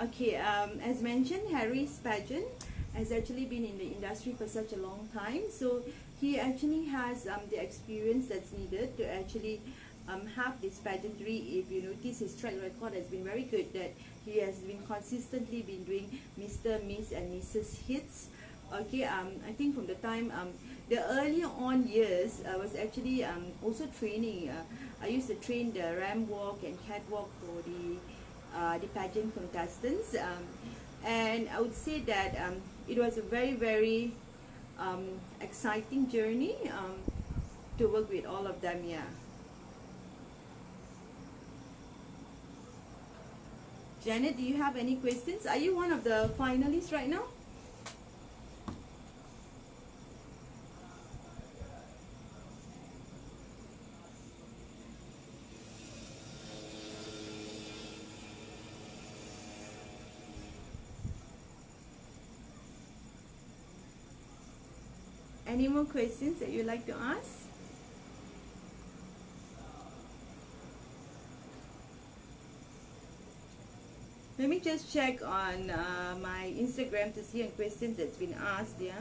Okay, as mentioned, Harry's pageant has actually been in the industry for such a long time, so he actually has the experience that's needed to actually have this pageantry. If you notice, his track record has been very good, that he has been consistently been doing Mr., Miss and Mrs. hits. Okay, I think from the time the earlier on years, I was actually also training. I used to train the ram walk and catwalk for the pageant contestants, and I would say that it was a very very exciting journey to work with all of them. Yeah. Janet, do you have any questions? Are you one of the finalists right now? Any more questions that you'd like to ask? Let me just check on my Instagram to see any questions that's been asked. Yeah.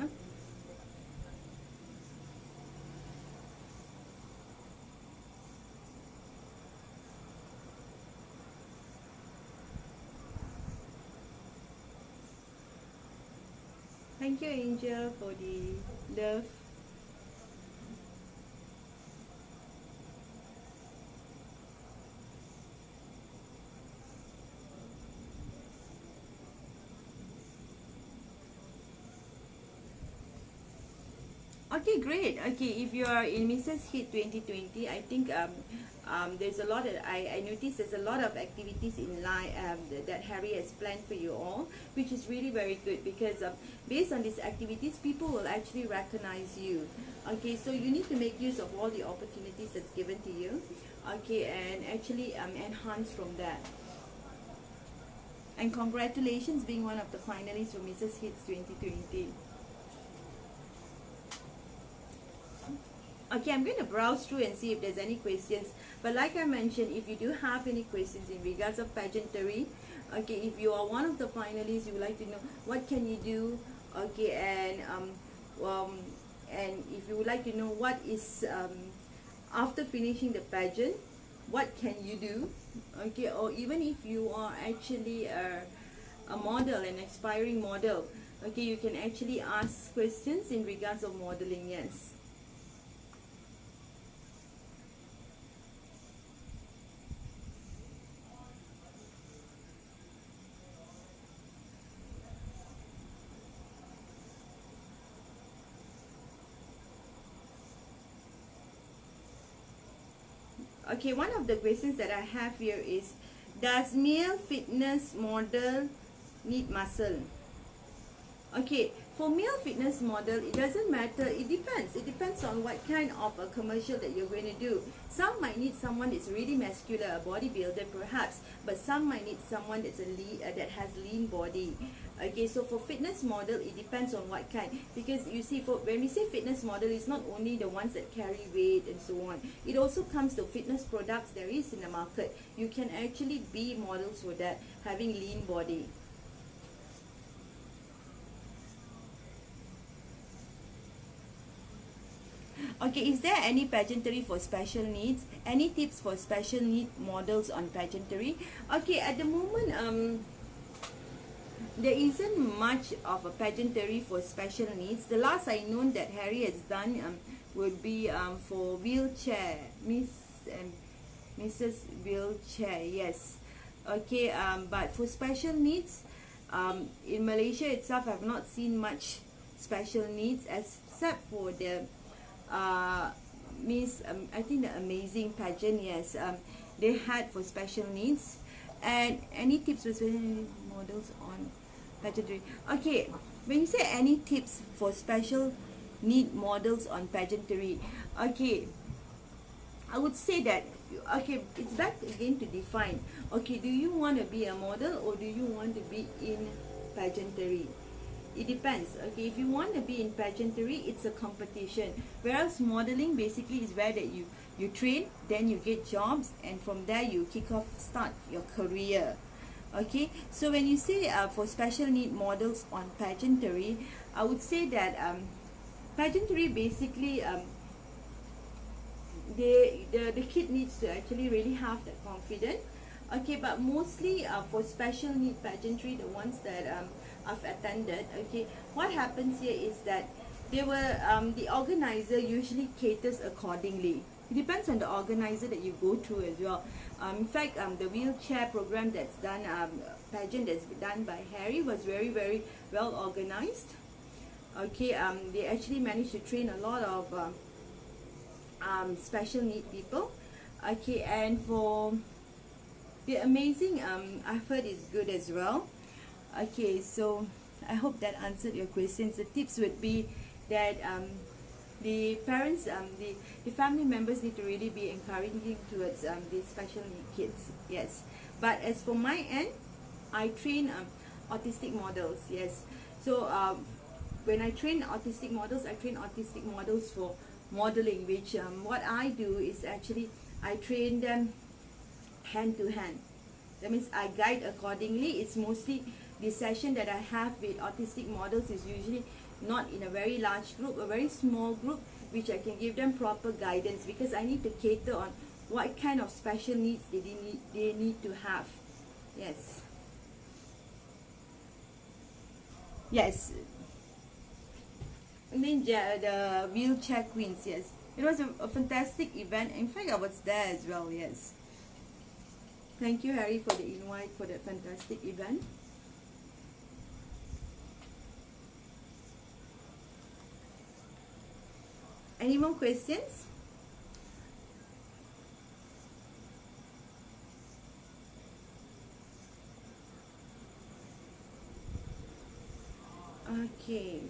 Thank you, Angel, for the love. Okay, great. Okay, if you are in Mrs. Hit 2020, I think there's a lot that I noticed there's a lot of activities in line that Harry has planned for you all, which is really very good because based on these activities, people will actually recognize you. Okay, so you need to make use of all the opportunities that's given to you. Okay, and actually enhance from that. And congratulations being one of the finalists for Mrs. Hits 2020. Okay, I'm going to browse through and see if there's any questions. But like I mentioned, if you do have any questions in regards of pageantry, okay, if you are one of the finalists, you would like to know what can you do, okay, and if you would like to know what is after finishing the pageant, what can you do, okay, or even if you are actually a model, an aspiring model, okay, you can actually ask questions in regards of modeling. Yes. Okay, one of the questions that I have here is, does male fitness model need muscle? Okay, for male fitness model, it doesn't matter. It depends on what kind of a commercial that you're going to do. Some might need someone that's really muscular, a bodybuilder perhaps, but some might need someone that's that has lean body. Okay, so for fitness model, it depends on what kind, because you see, when we say fitness model, it's not only the ones that carry weight and so on. It also comes to fitness products there is in the market. You can actually be models for that, having lean body. Okay, is there any pageantry for special needs? Any tips for special need models on pageantry? Okay, at the moment, there isn't much of a pageantry for special needs. The last I know that Harry has done would be for wheelchair, Miss and Mrs. Wheelchair, yes. Okay, but for special needs, in Malaysia itself, I've not seen much special needs except for the Miss, I think the amazing pageant, yes, they had for special needs. And any tips for special needs models on pageantry? Okay, when you say any tips for special need models on pageantry, okay, I would say that, okay, it's back again to define. Okay, do you want to be a model or do you want to be in pageantry? It depends. Okay, if you want to be in pageantry, it's a competition, whereas modeling basically is where that you train, then you get jobs, and from there you start your career. Okay, so when you say for special need models on pageantry, I would say that pageantry basically the kid needs to actually really have that confidence. Okay, but mostly for special need pageantry, the ones that I've attended, okay, what happens here is that they were the organizer usually caters accordingly. It depends on the organizer that you go through as well. In fact, the wheelchair program that's done, pageant that's done by Harry was very, very well organized. Okay, they actually managed to train a lot of special need people. Okay, and for the amazing effort is good as well. Okay, so I hope that answered your questions. The tips would be that the parents, the family members need to really be encouraging towards the special need kids. Yes, but as for my end, I train autistic models. Yes, so when I train autistic models, I train autistic models for modeling, which what I do is actually I train them hand to hand. That means I guide accordingly. It's mostly the session that I have with autistic models is usually not in a very large group, a very small group, which I can give them proper guidance, because I need to cater on what kind of special needs they need to have. Yes. Yes. And then the wheelchair queens, yes. It was a fantastic event. In fact, I was there as well, yes. Thank you, Harry, for the invite for that fantastic event. Any more questions? Okay.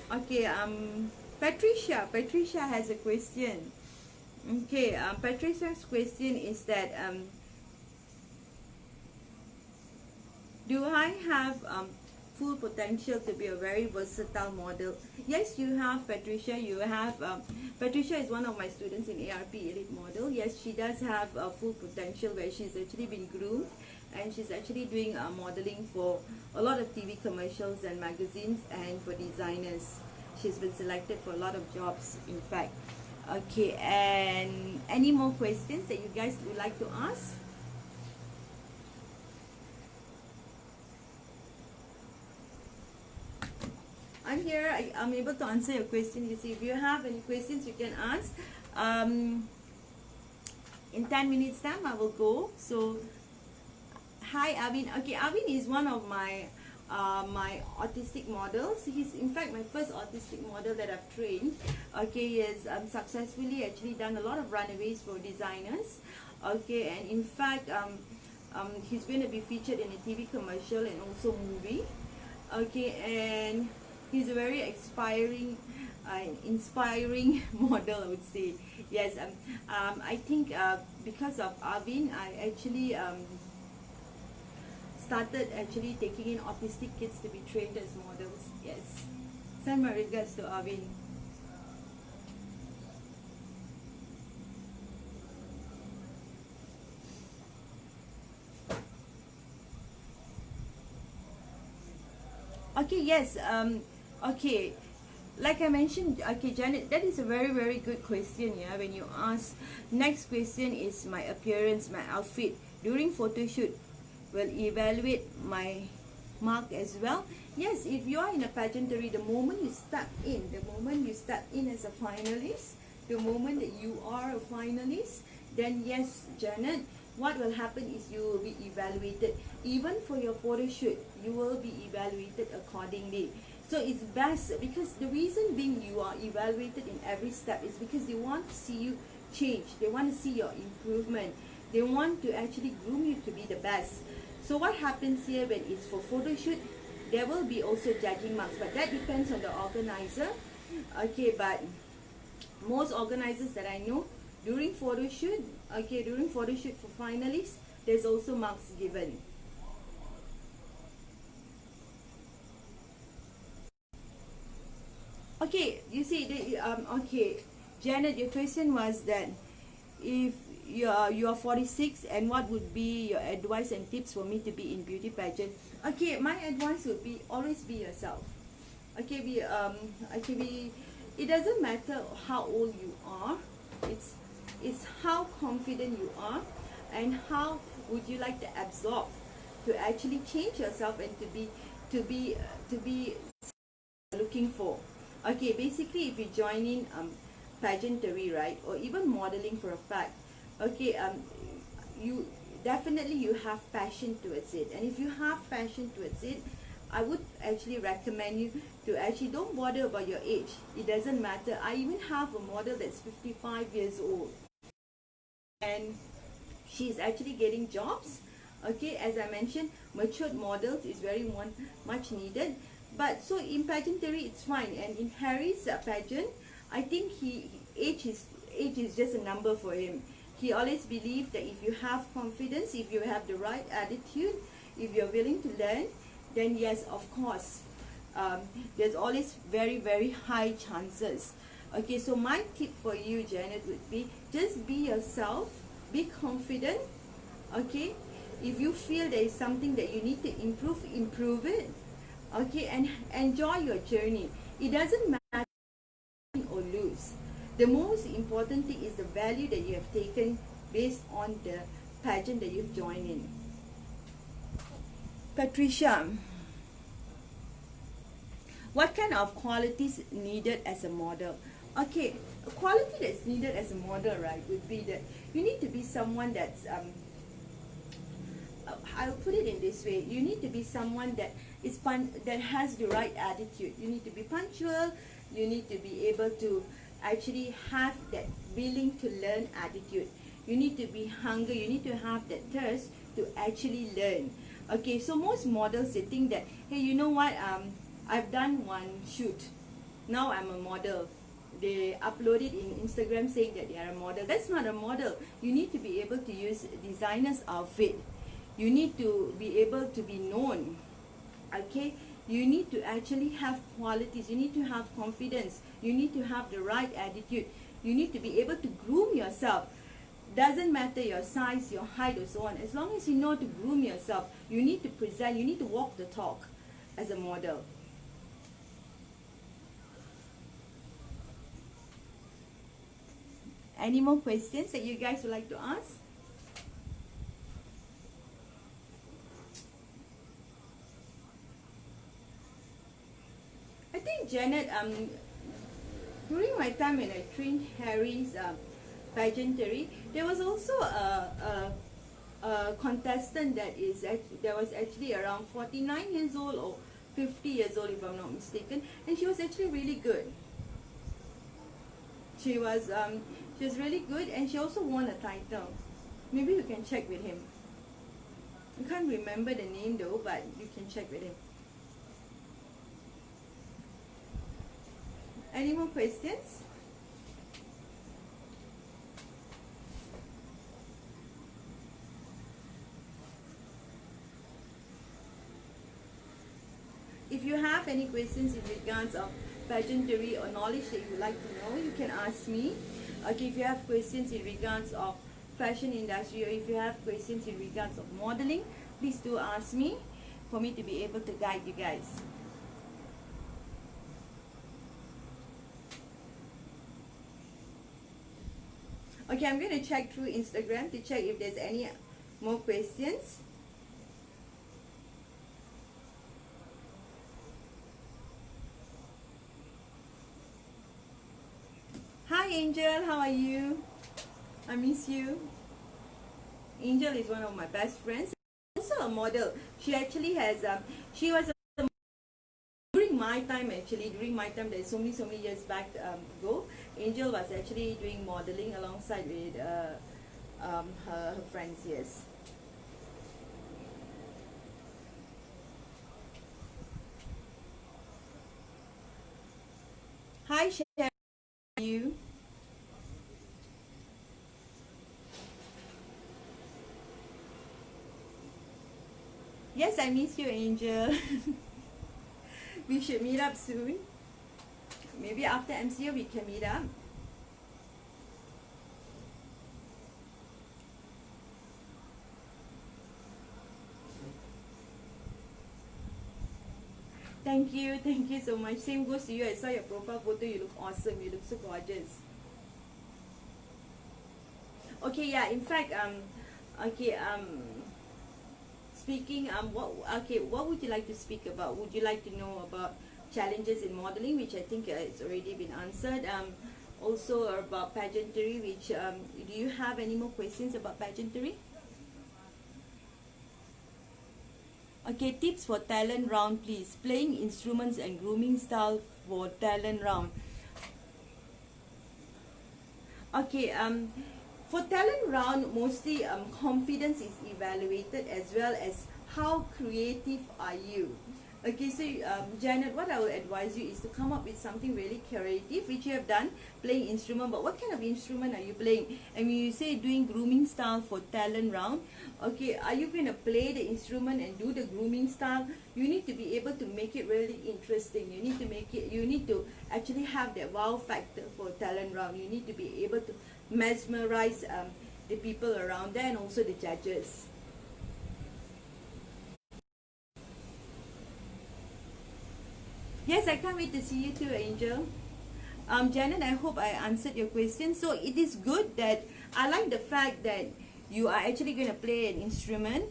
Okay, Patricia has a question. Okay, Patricia's question is that do I have full potential to be a very versatile model? Yes, you have, Patricia. You have Patricia is one of my students in ARP Elite Model. Yes, she does have a full potential where she's actually been groomed, and she's actually doing modeling for a lot of TV commercials and magazines, and for designers. She's been selected for a lot of jobs, in fact. Okay, and any more questions that you guys would like to ask? I'm here. I'm able to answer your question. You see, if you have any questions, you can ask. In 10 minutes time, I will go. So, hi, Avin. Okay, Avin is one of my my autistic models. He's in fact my first autistic model that I've trained. Okay, he has successfully actually done a lot of runaways for designers. Okay, and in fact, he's going to be featured in a TV commercial and also movie. Okay, and he's a very inspiring model, I would say. Yes, I think because of Arvin, I actually started actually taking in autistic kids to be trained as models. Yes. Send my regards to Arvin. Okay, yes. Okay. Like I mentioned, okay, Janet, that is a very, very good question, yeah, when you ask. Next question is my appearance, my outfit. During photo shoot, will evaluate my mark as well. Yes, if you are in a pageantry, the moment you step in as a finalist, the moment that you are a finalist, then yes, Janet, what will happen is you will be evaluated. Even for your photo shoot, you will be evaluated accordingly. So it's best, because the reason being you are evaluated in every step is because they want to see you change. They want to see your improvement. They want to actually groom you to be the best. So what happens here when it's for photo shoot, there will be also judging marks, but that depends on the organizer. Okay, but most organizers that I know, during photo shoot, okay, during photo shoot for finalists, there's also marks given. Okay, you see, okay, Janet, your question was that if you're 46, and what would be your advice and tips for me to be in beauty pageant? Okay, my advice would be always be yourself. Okay, it doesn't matter how old you are. It's how confident you are, and how would you like to absorb to actually change yourself and to be looking for. Okay, basically, if you join in pageantry, right, or even modeling for a fact, okay, you definitely you have passion towards it. And if you have passion towards it, I would actually recommend you to actually don't bother about your age. It doesn't matter. I even have a model that's 55 years old, and she's actually getting jobs. Okay, as I mentioned, matured models is very much needed. But so in pageantry, it's fine. And in Harry's pageant, I think age is just a number for him. He always believed that if you have confidence, if you have the right attitude, if you're willing to learn, then yes, of course, there's always very, very high chances. Okay, so my tip for you, Janet, would be just be yourself, be confident. Okay, if you feel there is something that you need to improve it. Okay, and enjoy your journey. It doesn't matter win or lose. The most important thing is the value that you have taken based on the pageant that you've joined in. Patricia, what kind of qualities needed as a model? Okay, a quality that's needed as a model, right, would be that you need to be someone that's I'll put it in this way. You need to be someone that that has the right attitude. You need to be punctual. You need to be able to actually have that willing to learn attitude. You need to be hungry. You need to have that thirst to actually learn. Okay, so most models, they think that, hey, you know what, I've done one shoot, now I'm a model. They upload it in Instagram saying that they are a model. That's not a model. You need to be able to use designer's outfit. You need to be able to be known. Okay, you need to actually have qualities. You need to have confidence. You need to have the right attitude. You need to be able to groom yourself. Doesn't matter your size, your height, or so on. As long as you know to groom yourself, you need to present, you need to walk the talk as a model. Any more questions that you guys would like to ask? I think, Janet, during my time when I trained Harry's pageantry, there was also a contestant that was actually around 49 years old or 50 years old, if I'm not mistaken, and she was actually really good. She was really good, and she also won a title. Maybe you can check with him. I can't remember the name though, but you can check with him. Any more questions? If you have any questions in regards of pageantry or knowledge that you would like to know, you can ask me. Okay, if you have questions in regards of fashion industry, or if you have questions in regards of modeling, please do ask me for me to be able to guide you guys. Okay, I'm going to check through Instagram to check if there's any more questions. Hi Angel, how are you? I miss you. Angel is one of my best friends. Also a model. She actually has, she was during my time, there's so many years back ago, Angel was actually doing modeling alongside with her friends, yes. Hi Sharon, how are you? Yes, I miss you, Angel. We should meet up soon. Maybe after MCO we can meet up. Thank you so much. Same goes to you. I saw your profile photo. You look awesome. You look so gorgeous. Okay, yeah. In fact, okay, speaking, what would you like to speak about? Would you like to know about challenges in modeling, which I think it's already been answered. Also about pageantry, which do you have any more questions about pageantry? Okay, tips for talent round, please. Playing instruments and grooming style for talent round. Okay, for talent round, mostly confidence is evaluated, as well as how creative are you. Okay, so Janet, what I will advise you is to come up with something really creative, which you have done, playing instrument. But what kind of instrument are you playing? And when you say doing grooming style for talent round, okay, are you going to play the instrument and do the grooming style? You need to be able to make it really interesting. You need to make it. You need to actually have that wow factor for talent round. You need to be able to mesmerize the people around there and also the judges. Yes, I can't wait to see you too, Angel. Janet, I hope I answered your question. So it is good that I like the fact that you are actually going to play an instrument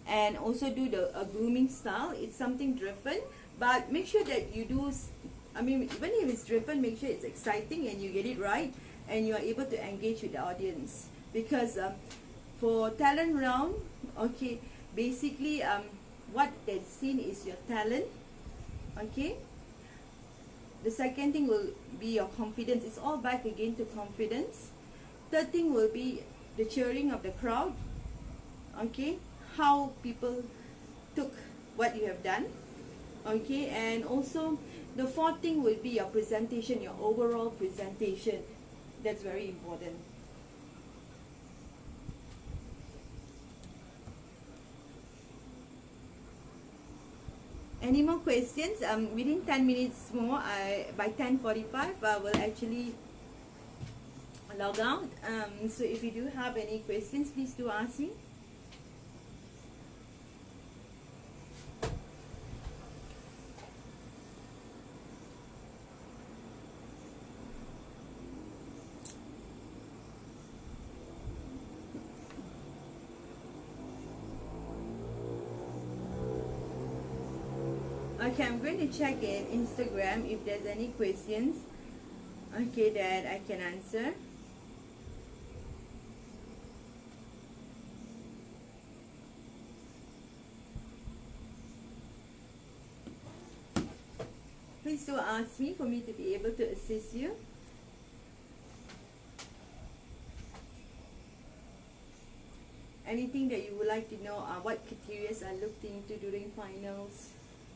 and also do the grooming style. It's something different, but make sure that you do. I mean, even if it's different, make sure it's exciting and you get it right, and you are able to engage with the audience. Because for talent round, okay, basically what they've seen is your talent, okay. The second thing will be your confidence. It's all back again to confidence. Third thing will be the cheering of the crowd. Okay, how people took what you have done. Okay, and also the fourth thing will be your presentation, your overall presentation. That's very important. Any more questions? Within 10 minutes more, by 10:45, I will actually log out. So if you do have any questions, please do ask me. Okay, I'm going to check in Instagram if there's any questions, okay, that I can answer. Please do ask me for me to be able to assist you. Anything that you would like to know, what criteria I looked into during finals?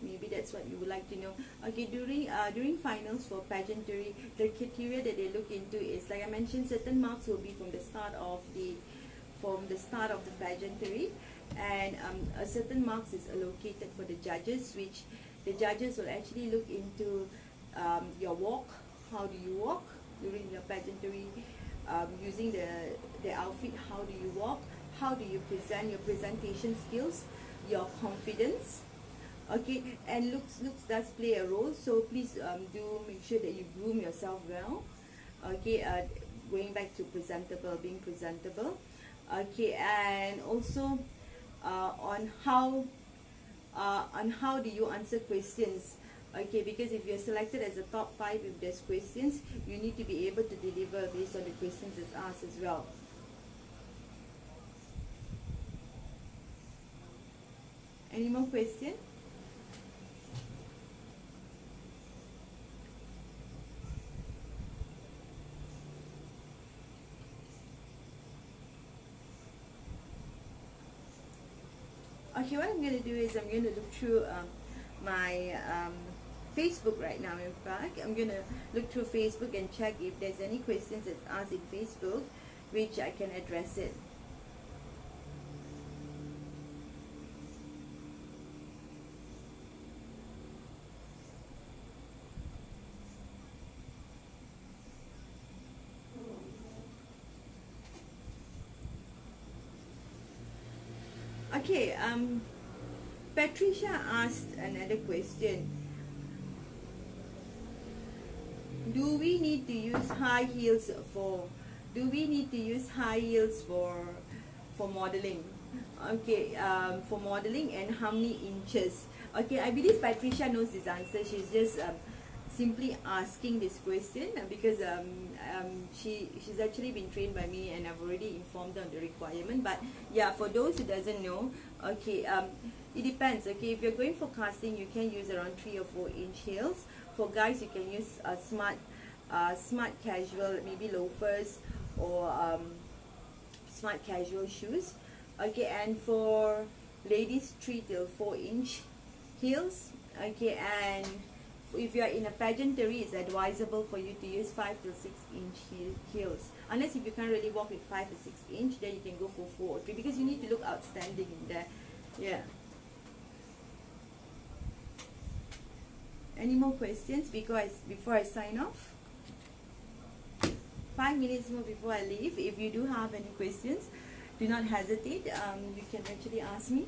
Maybe that's what you would like to know. Okay, during finals for pageantry, the criteria that they look into is, like I mentioned, certain marks will be from the start of the pageantry, and a certain marks is allocated for the judges, which the judges will actually look into your walk. How do you walk during your pageantry? Using the outfit, how do you walk? How do you present, your presentation skills, your confidence? Okay, and looks does play a role, so please do make sure that you groom yourself well. Okay, going back to being presentable. Okay, and also on how do you answer questions. Okay, because if you're selected as a top 5, if there's questions, you need to be able to deliver based on the questions that's asked as well. Any more questions? Okay, what I'm going to do is I'm going to look through my Facebook right now. In fact, I'm going to look through Facebook and check if there's any questions that's asked in Facebook, which I can address it. Okay, Patricia asked another question. do we need to use high heels for modeling? Okay, for modeling, and how many inches? Okay, I believe Patricia knows this answer. She's just simply asking this question because she's actually been trained by me, and I've already informed her on the requirement. But yeah, for those who doesn't know, okay, it depends. Okay, if you're going for casting, you can use around 3 or 4 inch heels. For guys, you can use smart casual, maybe loafers, or smart casual shoes. Okay, and for ladies, 3 till 4 inch heels. Okay, and if you are in a pageantry, it's advisable for you to use 5 to 6 inch heels. Unless if you can't really walk with 5 to 6 inch, then you can go for 4 or 3, because you need to look outstanding in there. Yeah. Any more questions before I sign off? 5 minutes more before I leave. If you do have any questions, do not hesitate. You can actually ask me.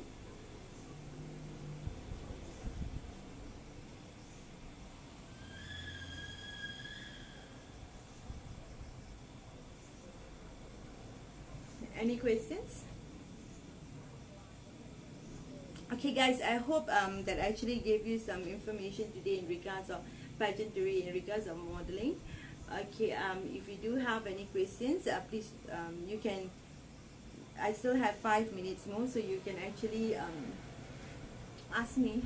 Any questions? Okay guys, I hope that I actually gave you some information today in regards of pageantry, in regards of modeling. Okay, if you do have any questions, please, you can, I still have 5 minutes more, so you can actually ask me.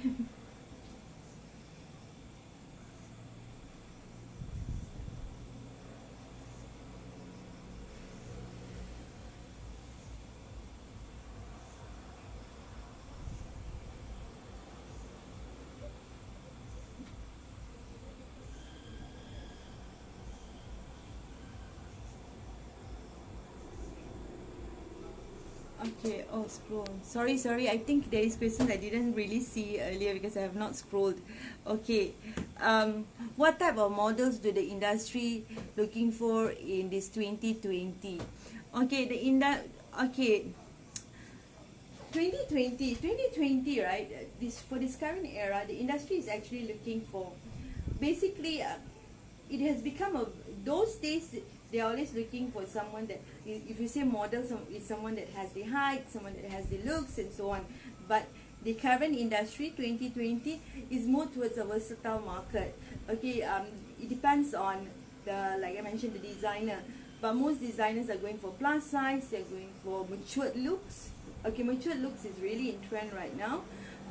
Okay, oh, scroll. Sorry, I think there is questions I didn't really see earlier because I have not scrolled. Okay, what type of models do the industry looking for in this 2020? Okay, okay, 2020, right? For this current era, the industry is actually looking for, basically, it has become those days they're always looking for someone that, if you say model, is someone that has the height, someone that has the looks, and so on. But the current industry, 2020, is more towards a versatile market. Okay, it depends on like I mentioned, the designer. But most designers are going for plus size, they're going for matured looks. Okay, matured looks is really in trend right now.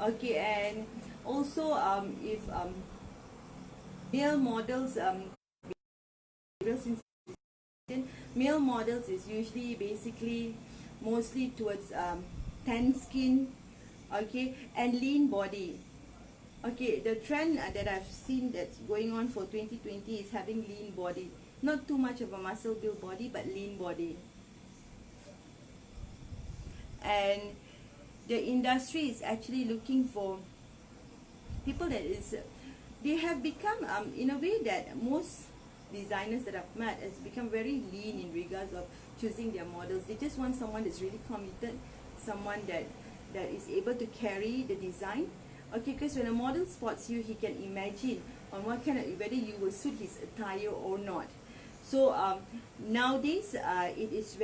Okay, and also if male models, male models is usually basically mostly towards tan skin, okay, and lean body. Okay, the trend that I've seen that's going on for 2020 is having lean body. Not too much of a muscle build body, but lean body. And the industry is actually looking for people that is, they have become, in a way that most designers that I've met has become very lean in regards of choosing their models. They just want someone that's really committed, someone that is able to carry the design. Okay, because when a model spots you, he can imagine on what kind of, whether you will suit his attire or not. So nowadays it is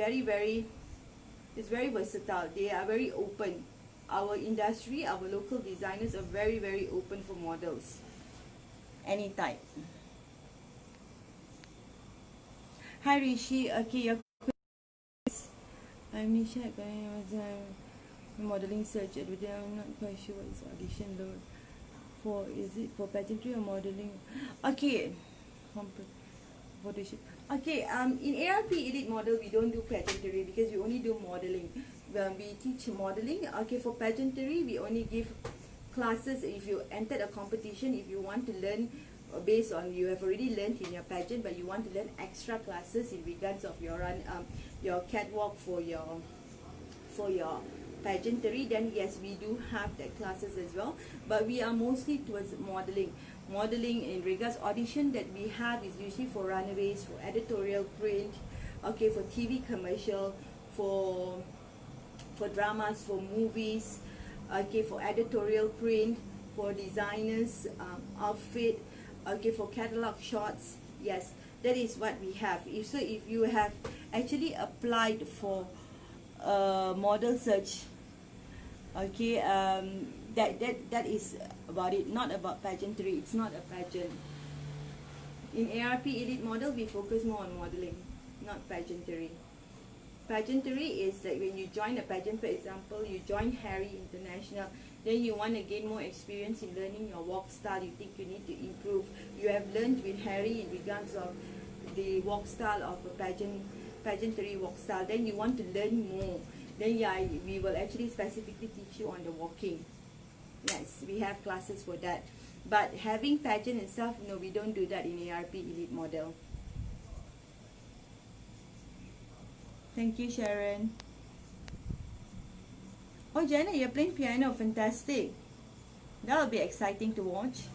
it's very versatile. They are very open. Our industry, our local designers are very open for models, any type. Hi Rishi, okay, your I'm Nisha, modeling search. I'm not quite sure what is audition though. Is it for pageantry or modeling? Okay, okay. In ARP Elite Model, we don't do pageantry because we only do modeling. We teach modeling. Okay, for pageantry, we only give classes. If you entered a competition, if you want to learn based on, you have already learned in your pageant, but you want to learn extra classes in regards of your catwalk for your pageantry, then yes, we do have that classes as well. But we are mostly towards modeling in regards. Audition that we have is usually for runaways, for editorial print, okay, for TV commercial, for dramas, for movies, okay, for editorial print, for designers, outfit, okay, for catalog shots, Yes, that is what we have. If you have actually applied for model search, okay, that is about it, not about pageantry. It's not a pageant. In ARP Elite Model, we focus more on modeling, not pageantry. Pageantry is like when you join a pageant, for example, you join Harry International, then you want to gain more experience in learning your walk style, you think you need to improve. You have learned with Harry in regards of the walk style of a pageantry walk style, then you want to learn more, then yeah, we will actually specifically teach you on the walking. Yes, we have classes for that. But having pageant itself, no, we don't do that in ARP Elite Model. Thank you, Sharon. Oh, Janet, you're playing piano. Fantastic. That'll be exciting to watch.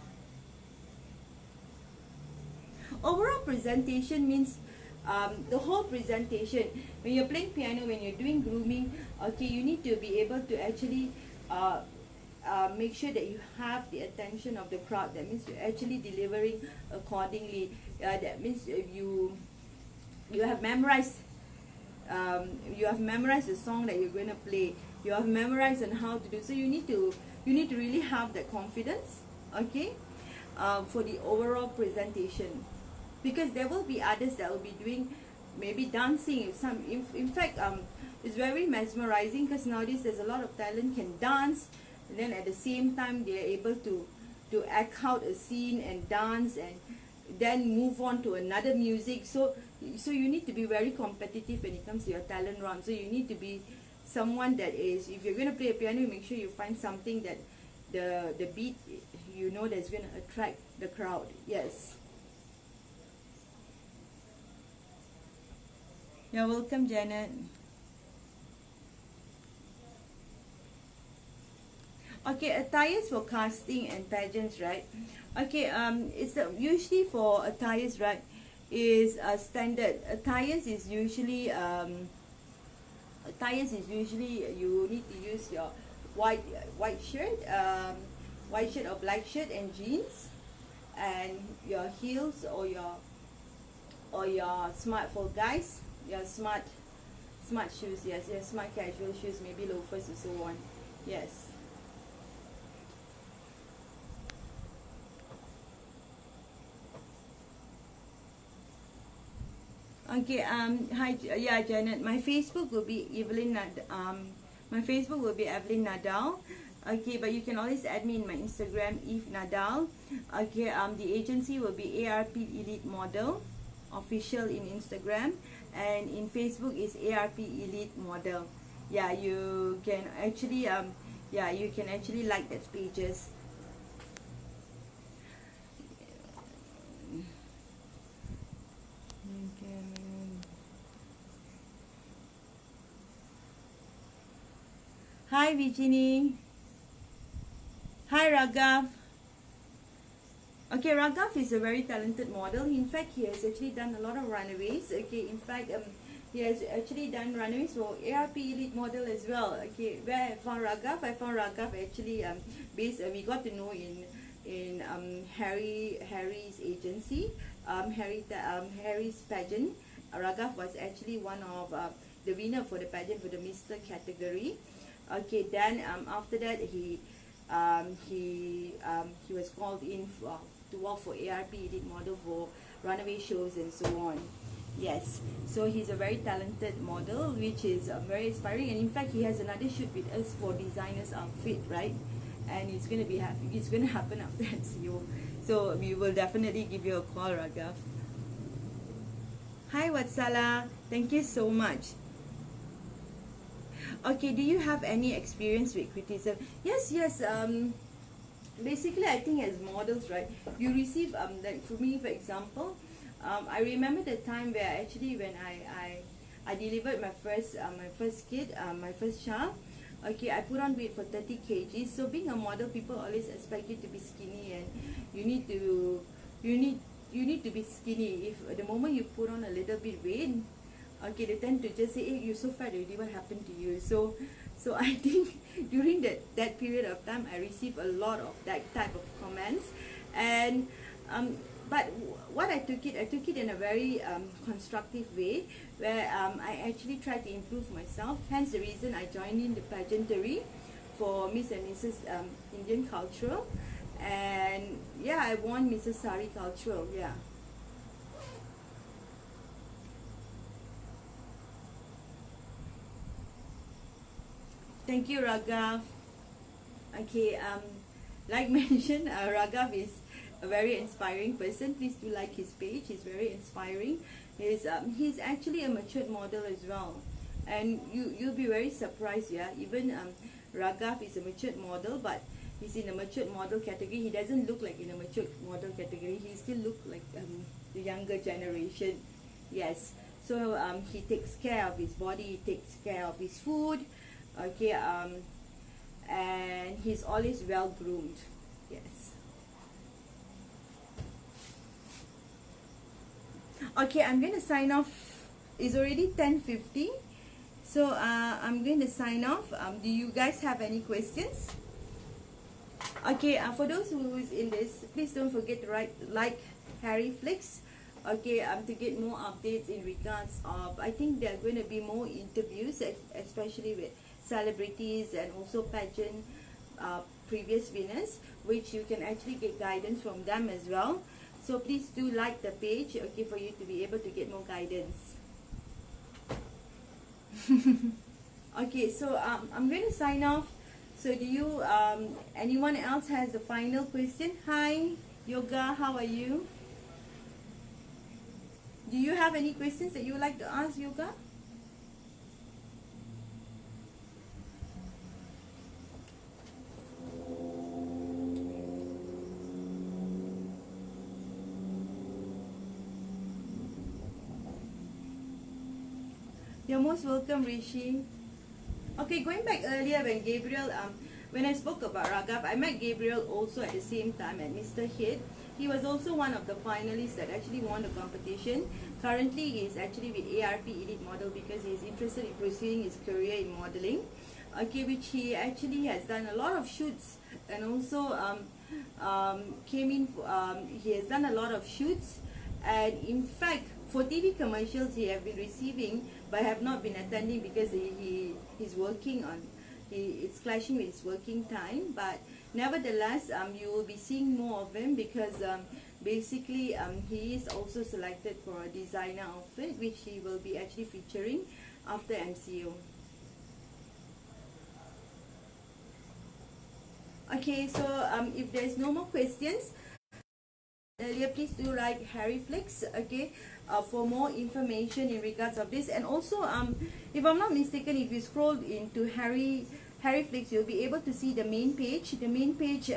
Overall presentation means the whole presentation. When you're playing piano, when you're doing grooming, okay, you need to be able to actually make sure that you have the attention of the crowd. That means you're actually delivering accordingly. That means you have memorized. You have memorized the song that you're going to play. You have memorized on how to do. So you need to really have that confidence, okay, for the overall presentation, because there will be others that will be doing maybe dancing. In fact, it's very mesmerizing, because nowadays there's a lot of talent can dance, and then at the same time they are able to act out a scene and dance and then move on to another music. So you need to be very competitive when it comes to your talent run. So you need to be someone that is, if you're going to play a piano, make sure you find something that the beat, you know, that's going to attract the crowd. Yes. You're welcome, Janet. Okay, attires for casting and pageants, right? Okay, it's usually for attires, right, is standard. Attires is usually you need to use your white shirt, or black shirt and jeans, and your heels or your smart, for guys, your smart shoes. Yes, your smart casual shoes, maybe loafers and so on. Yes. Okay, hi, yeah, Janet. My Facebook will be Evelyn Nadal. Okay, but you can always add me in my Instagram, Eve Nadal. Okay, the agency will be ARP Elite Model official in Instagram, and in Facebook is ARP Elite Model. Yeah, you can actually like that pages. Hi, Virginie. Hi, Raghav. Okay, Raghav is a very talented model. In fact, he has actually done a lot of runaways. Okay, in fact, he has actually done runaways for ARP Elite Model as well. Okay, where I found Raghav? I found Raghav actually we got to know in Harry's agency, Harry's pageant. Raghav was actually one of the winner for the pageant for the Mr. category. Okay, then after that he was called in to work for ARP Elite Model for runaway shows and so on. Yes, so he's a very talented model, which is very inspiring. And in fact, he has another shoot with us for designers outfit, right? And it's going to happen after MCO. So we will definitely give you a call, Raghav. Hi, Watsala. Thank you so much. Okay, do you have any experience with criticism? Yes. Basically, I think as models, right, you receive like for me, for example, I remember the time where actually when I delivered my first kid, my first child. Okay, I put on weight for 30 kgs. So being a model, people always expect you to be skinny, and you need to be skinny. If the moment you put on a little bit weight, okay, they tend to just say, hey, you're so fat already, what happened to you? So I think during that period of time, I received a lot of that type of comments. And but what I took it in a very constructive way, where I actually tried to improve myself. Hence the reason I joined in the pageantry for Miss and Mrs. Indian Cultural, and yeah, I won Mrs. Sari Cultural. Yeah. Thank you, Raghav. Okay, like mentioned, Raghav is a very inspiring person. Please do like his page. He's very inspiring. He's actually a matured model as well, and you'll be very surprised. Yeah, even Raghav is a matured model, but he's in a matured model category. He doesn't look like in a matured model category. He still look like the younger generation. Yes. So he takes care of his body. He takes care of his food. Okay. And he's always well groomed. Yes. Okay, I'm going to sign off. It's already 10:50, so I'm going to sign off. Do you guys have any questions? Okay, for those who is in this, please don't forget to like Harry Flicks. Okay, to get more updates in regards of, I think there are going to be more interviews, especially with celebrities and also pageant previous winners, which you can actually get guidance from them as well. So please do like the page, okay, for you to be able to get more guidance. Okay, so I'm going to sign off. So do you anyone else has the final question? Hi Yoga, how are you? Do you have any questions that you would like to ask, Yoga? You're most welcome, Rishi. Okay, going back earlier when Gabriel, when I spoke about Raghav, I met Gabriel also at the same time at Mr. Hit. He was also one of the finalists that actually won the competition. Currently, he is actually with ARP Elite Model because he is interested in pursuing his career in modeling. Okay, which he actually has done a lot of shoots, and also he has done a lot of shoots, and in fact, for TV commercials he have been receiving, but have not been attending because he's working on, it's clashing with his working time. But nevertheless, you will be seeing more of him because basically he is also selected for a designer outfit, which he will be actually featuring after MCO. Okay, so if there's no more questions earlier, please do like Harry Flicks, okay, for more information in regards of this. And also, if I'm not mistaken, if you scroll into Harry Flicks, you'll be able to see the main page. The main page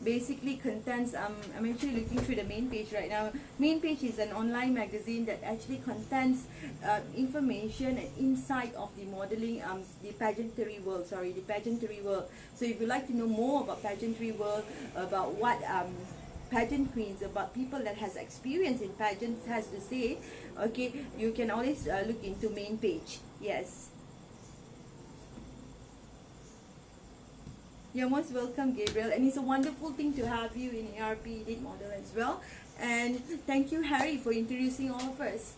basically contains, I'm actually looking through the main page right now. Main page is an online magazine that actually contains information and insight of the modeling, the pageantry world, So if you'd like to know more about pageantry world, about what pageant queens, about people that has experience in pageants has to say, okay, you can always look into main page. Yes. You're most welcome, Gabriel, and it's a wonderful thing to have you in ARP Elite Model as well. And thank you, Harry, for introducing all of us.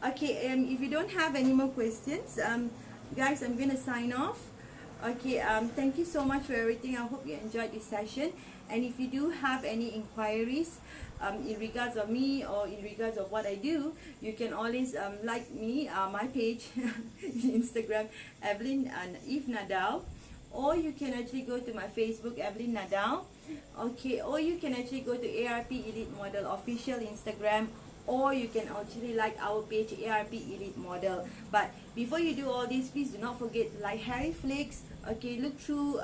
Okay, if you don't have any more questions, guys, I'm going to sign off. Okay, thank you so much for everything. I hope you enjoyed this session. And if you do have any inquiries in regards of me or in regards of what I do, you can always like me, my page, Instagram, Evelyn and Eve Nadal, or you can actually go to my Facebook, Evelyn Nadal. Okay, or you can actually go to ARP Elite Model official Instagram, or you can actually like our page, ARP Elite Model. But before you do all this, please do not forget to like Harry Flicks. Okay, look through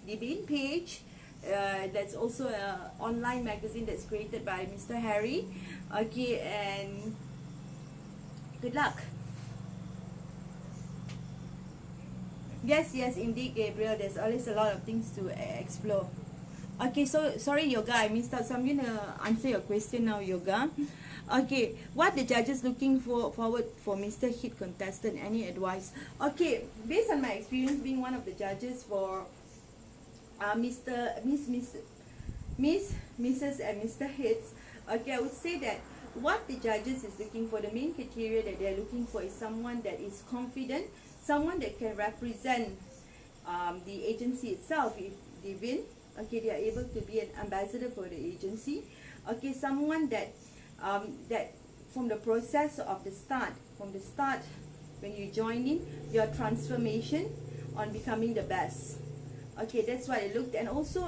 the main page. That's also an online magazine that's created by Mr. Harry. Okay, and good luck. Yes, indeed, Gabriel. There's always a lot of things to explore. Okay, so sorry, Yoga, I missed out. So I'm gonna answer your question now, Yoga. Okay, what the judges looking forward for Mr. Hit contestant? Any advice? Okay, based on my experience being one of the judges for Mrs. and Mr. Hits, okay, I would say that what the judges is looking for, the main criteria that they're looking for is someone that is confident, someone that can represent the agency itself. If they win, okay, they are able to be an ambassador for the agency. Okay, someone that that from the process of the start, when you join in, your transformation on becoming the best. Okay, that's what I looked. And also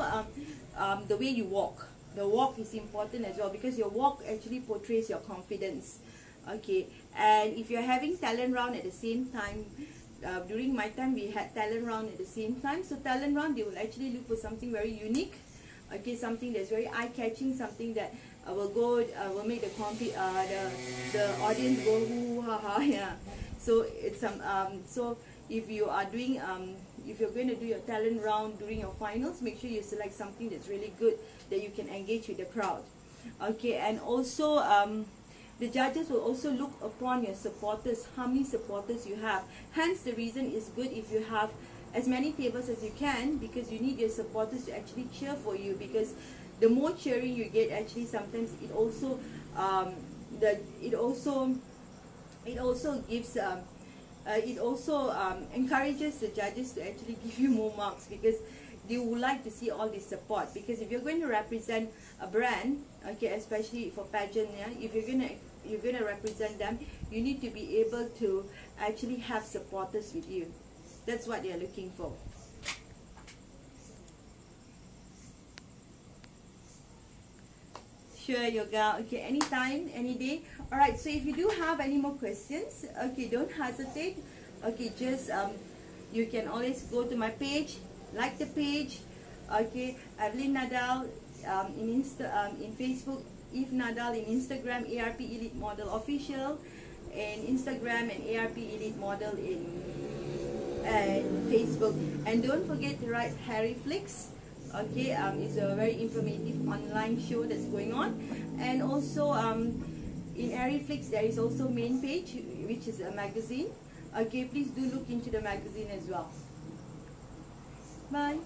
the way you walk. The walk is important as well, because your walk actually portrays your confidence. Okay, and if you're having talent round at the same time, during my time we had talent round at the same time. So talent round, they will actually look for something very unique. Okay, something that's very eye-catching, something that will make the audience go hoo ha ha. Yeah. So it's so if you are doing if you're going to do your talent round during your finals, make sure you select something that's really good, that you can engage with the crowd. Okay, and also the judges will also look upon your supporters, how many supporters you have. Hence the reason is good if you have as many tables as you can, because you need your supporters to actually cheer for you, because the more cheering you get, actually sometimes it also encourages the judges to actually give you more marks, because they would like to see all this support. Because if you're going to represent a brand, okay, especially for pageant, yeah, if you're gonna represent them, you need to be able to actually have supporters with you. That's what they're looking for. Sure, Yoga. Okay, anytime, any day. Alright, so if you do have any more questions, okay, don't hesitate. Okay, just you can always go to my page, like the page. Okay, Evelyn Nadal in Facebook, Eve Nadal in Instagram, ARP Elite Model Official in Instagram, and ARP Elite Model in Facebook. And don't forget to write Harry Flicks. Okay, it's a very informative online show that's going on. And also in Harry Flicks there is also main page, which is a magazine. Okay, please do look into the magazine as well. Bye.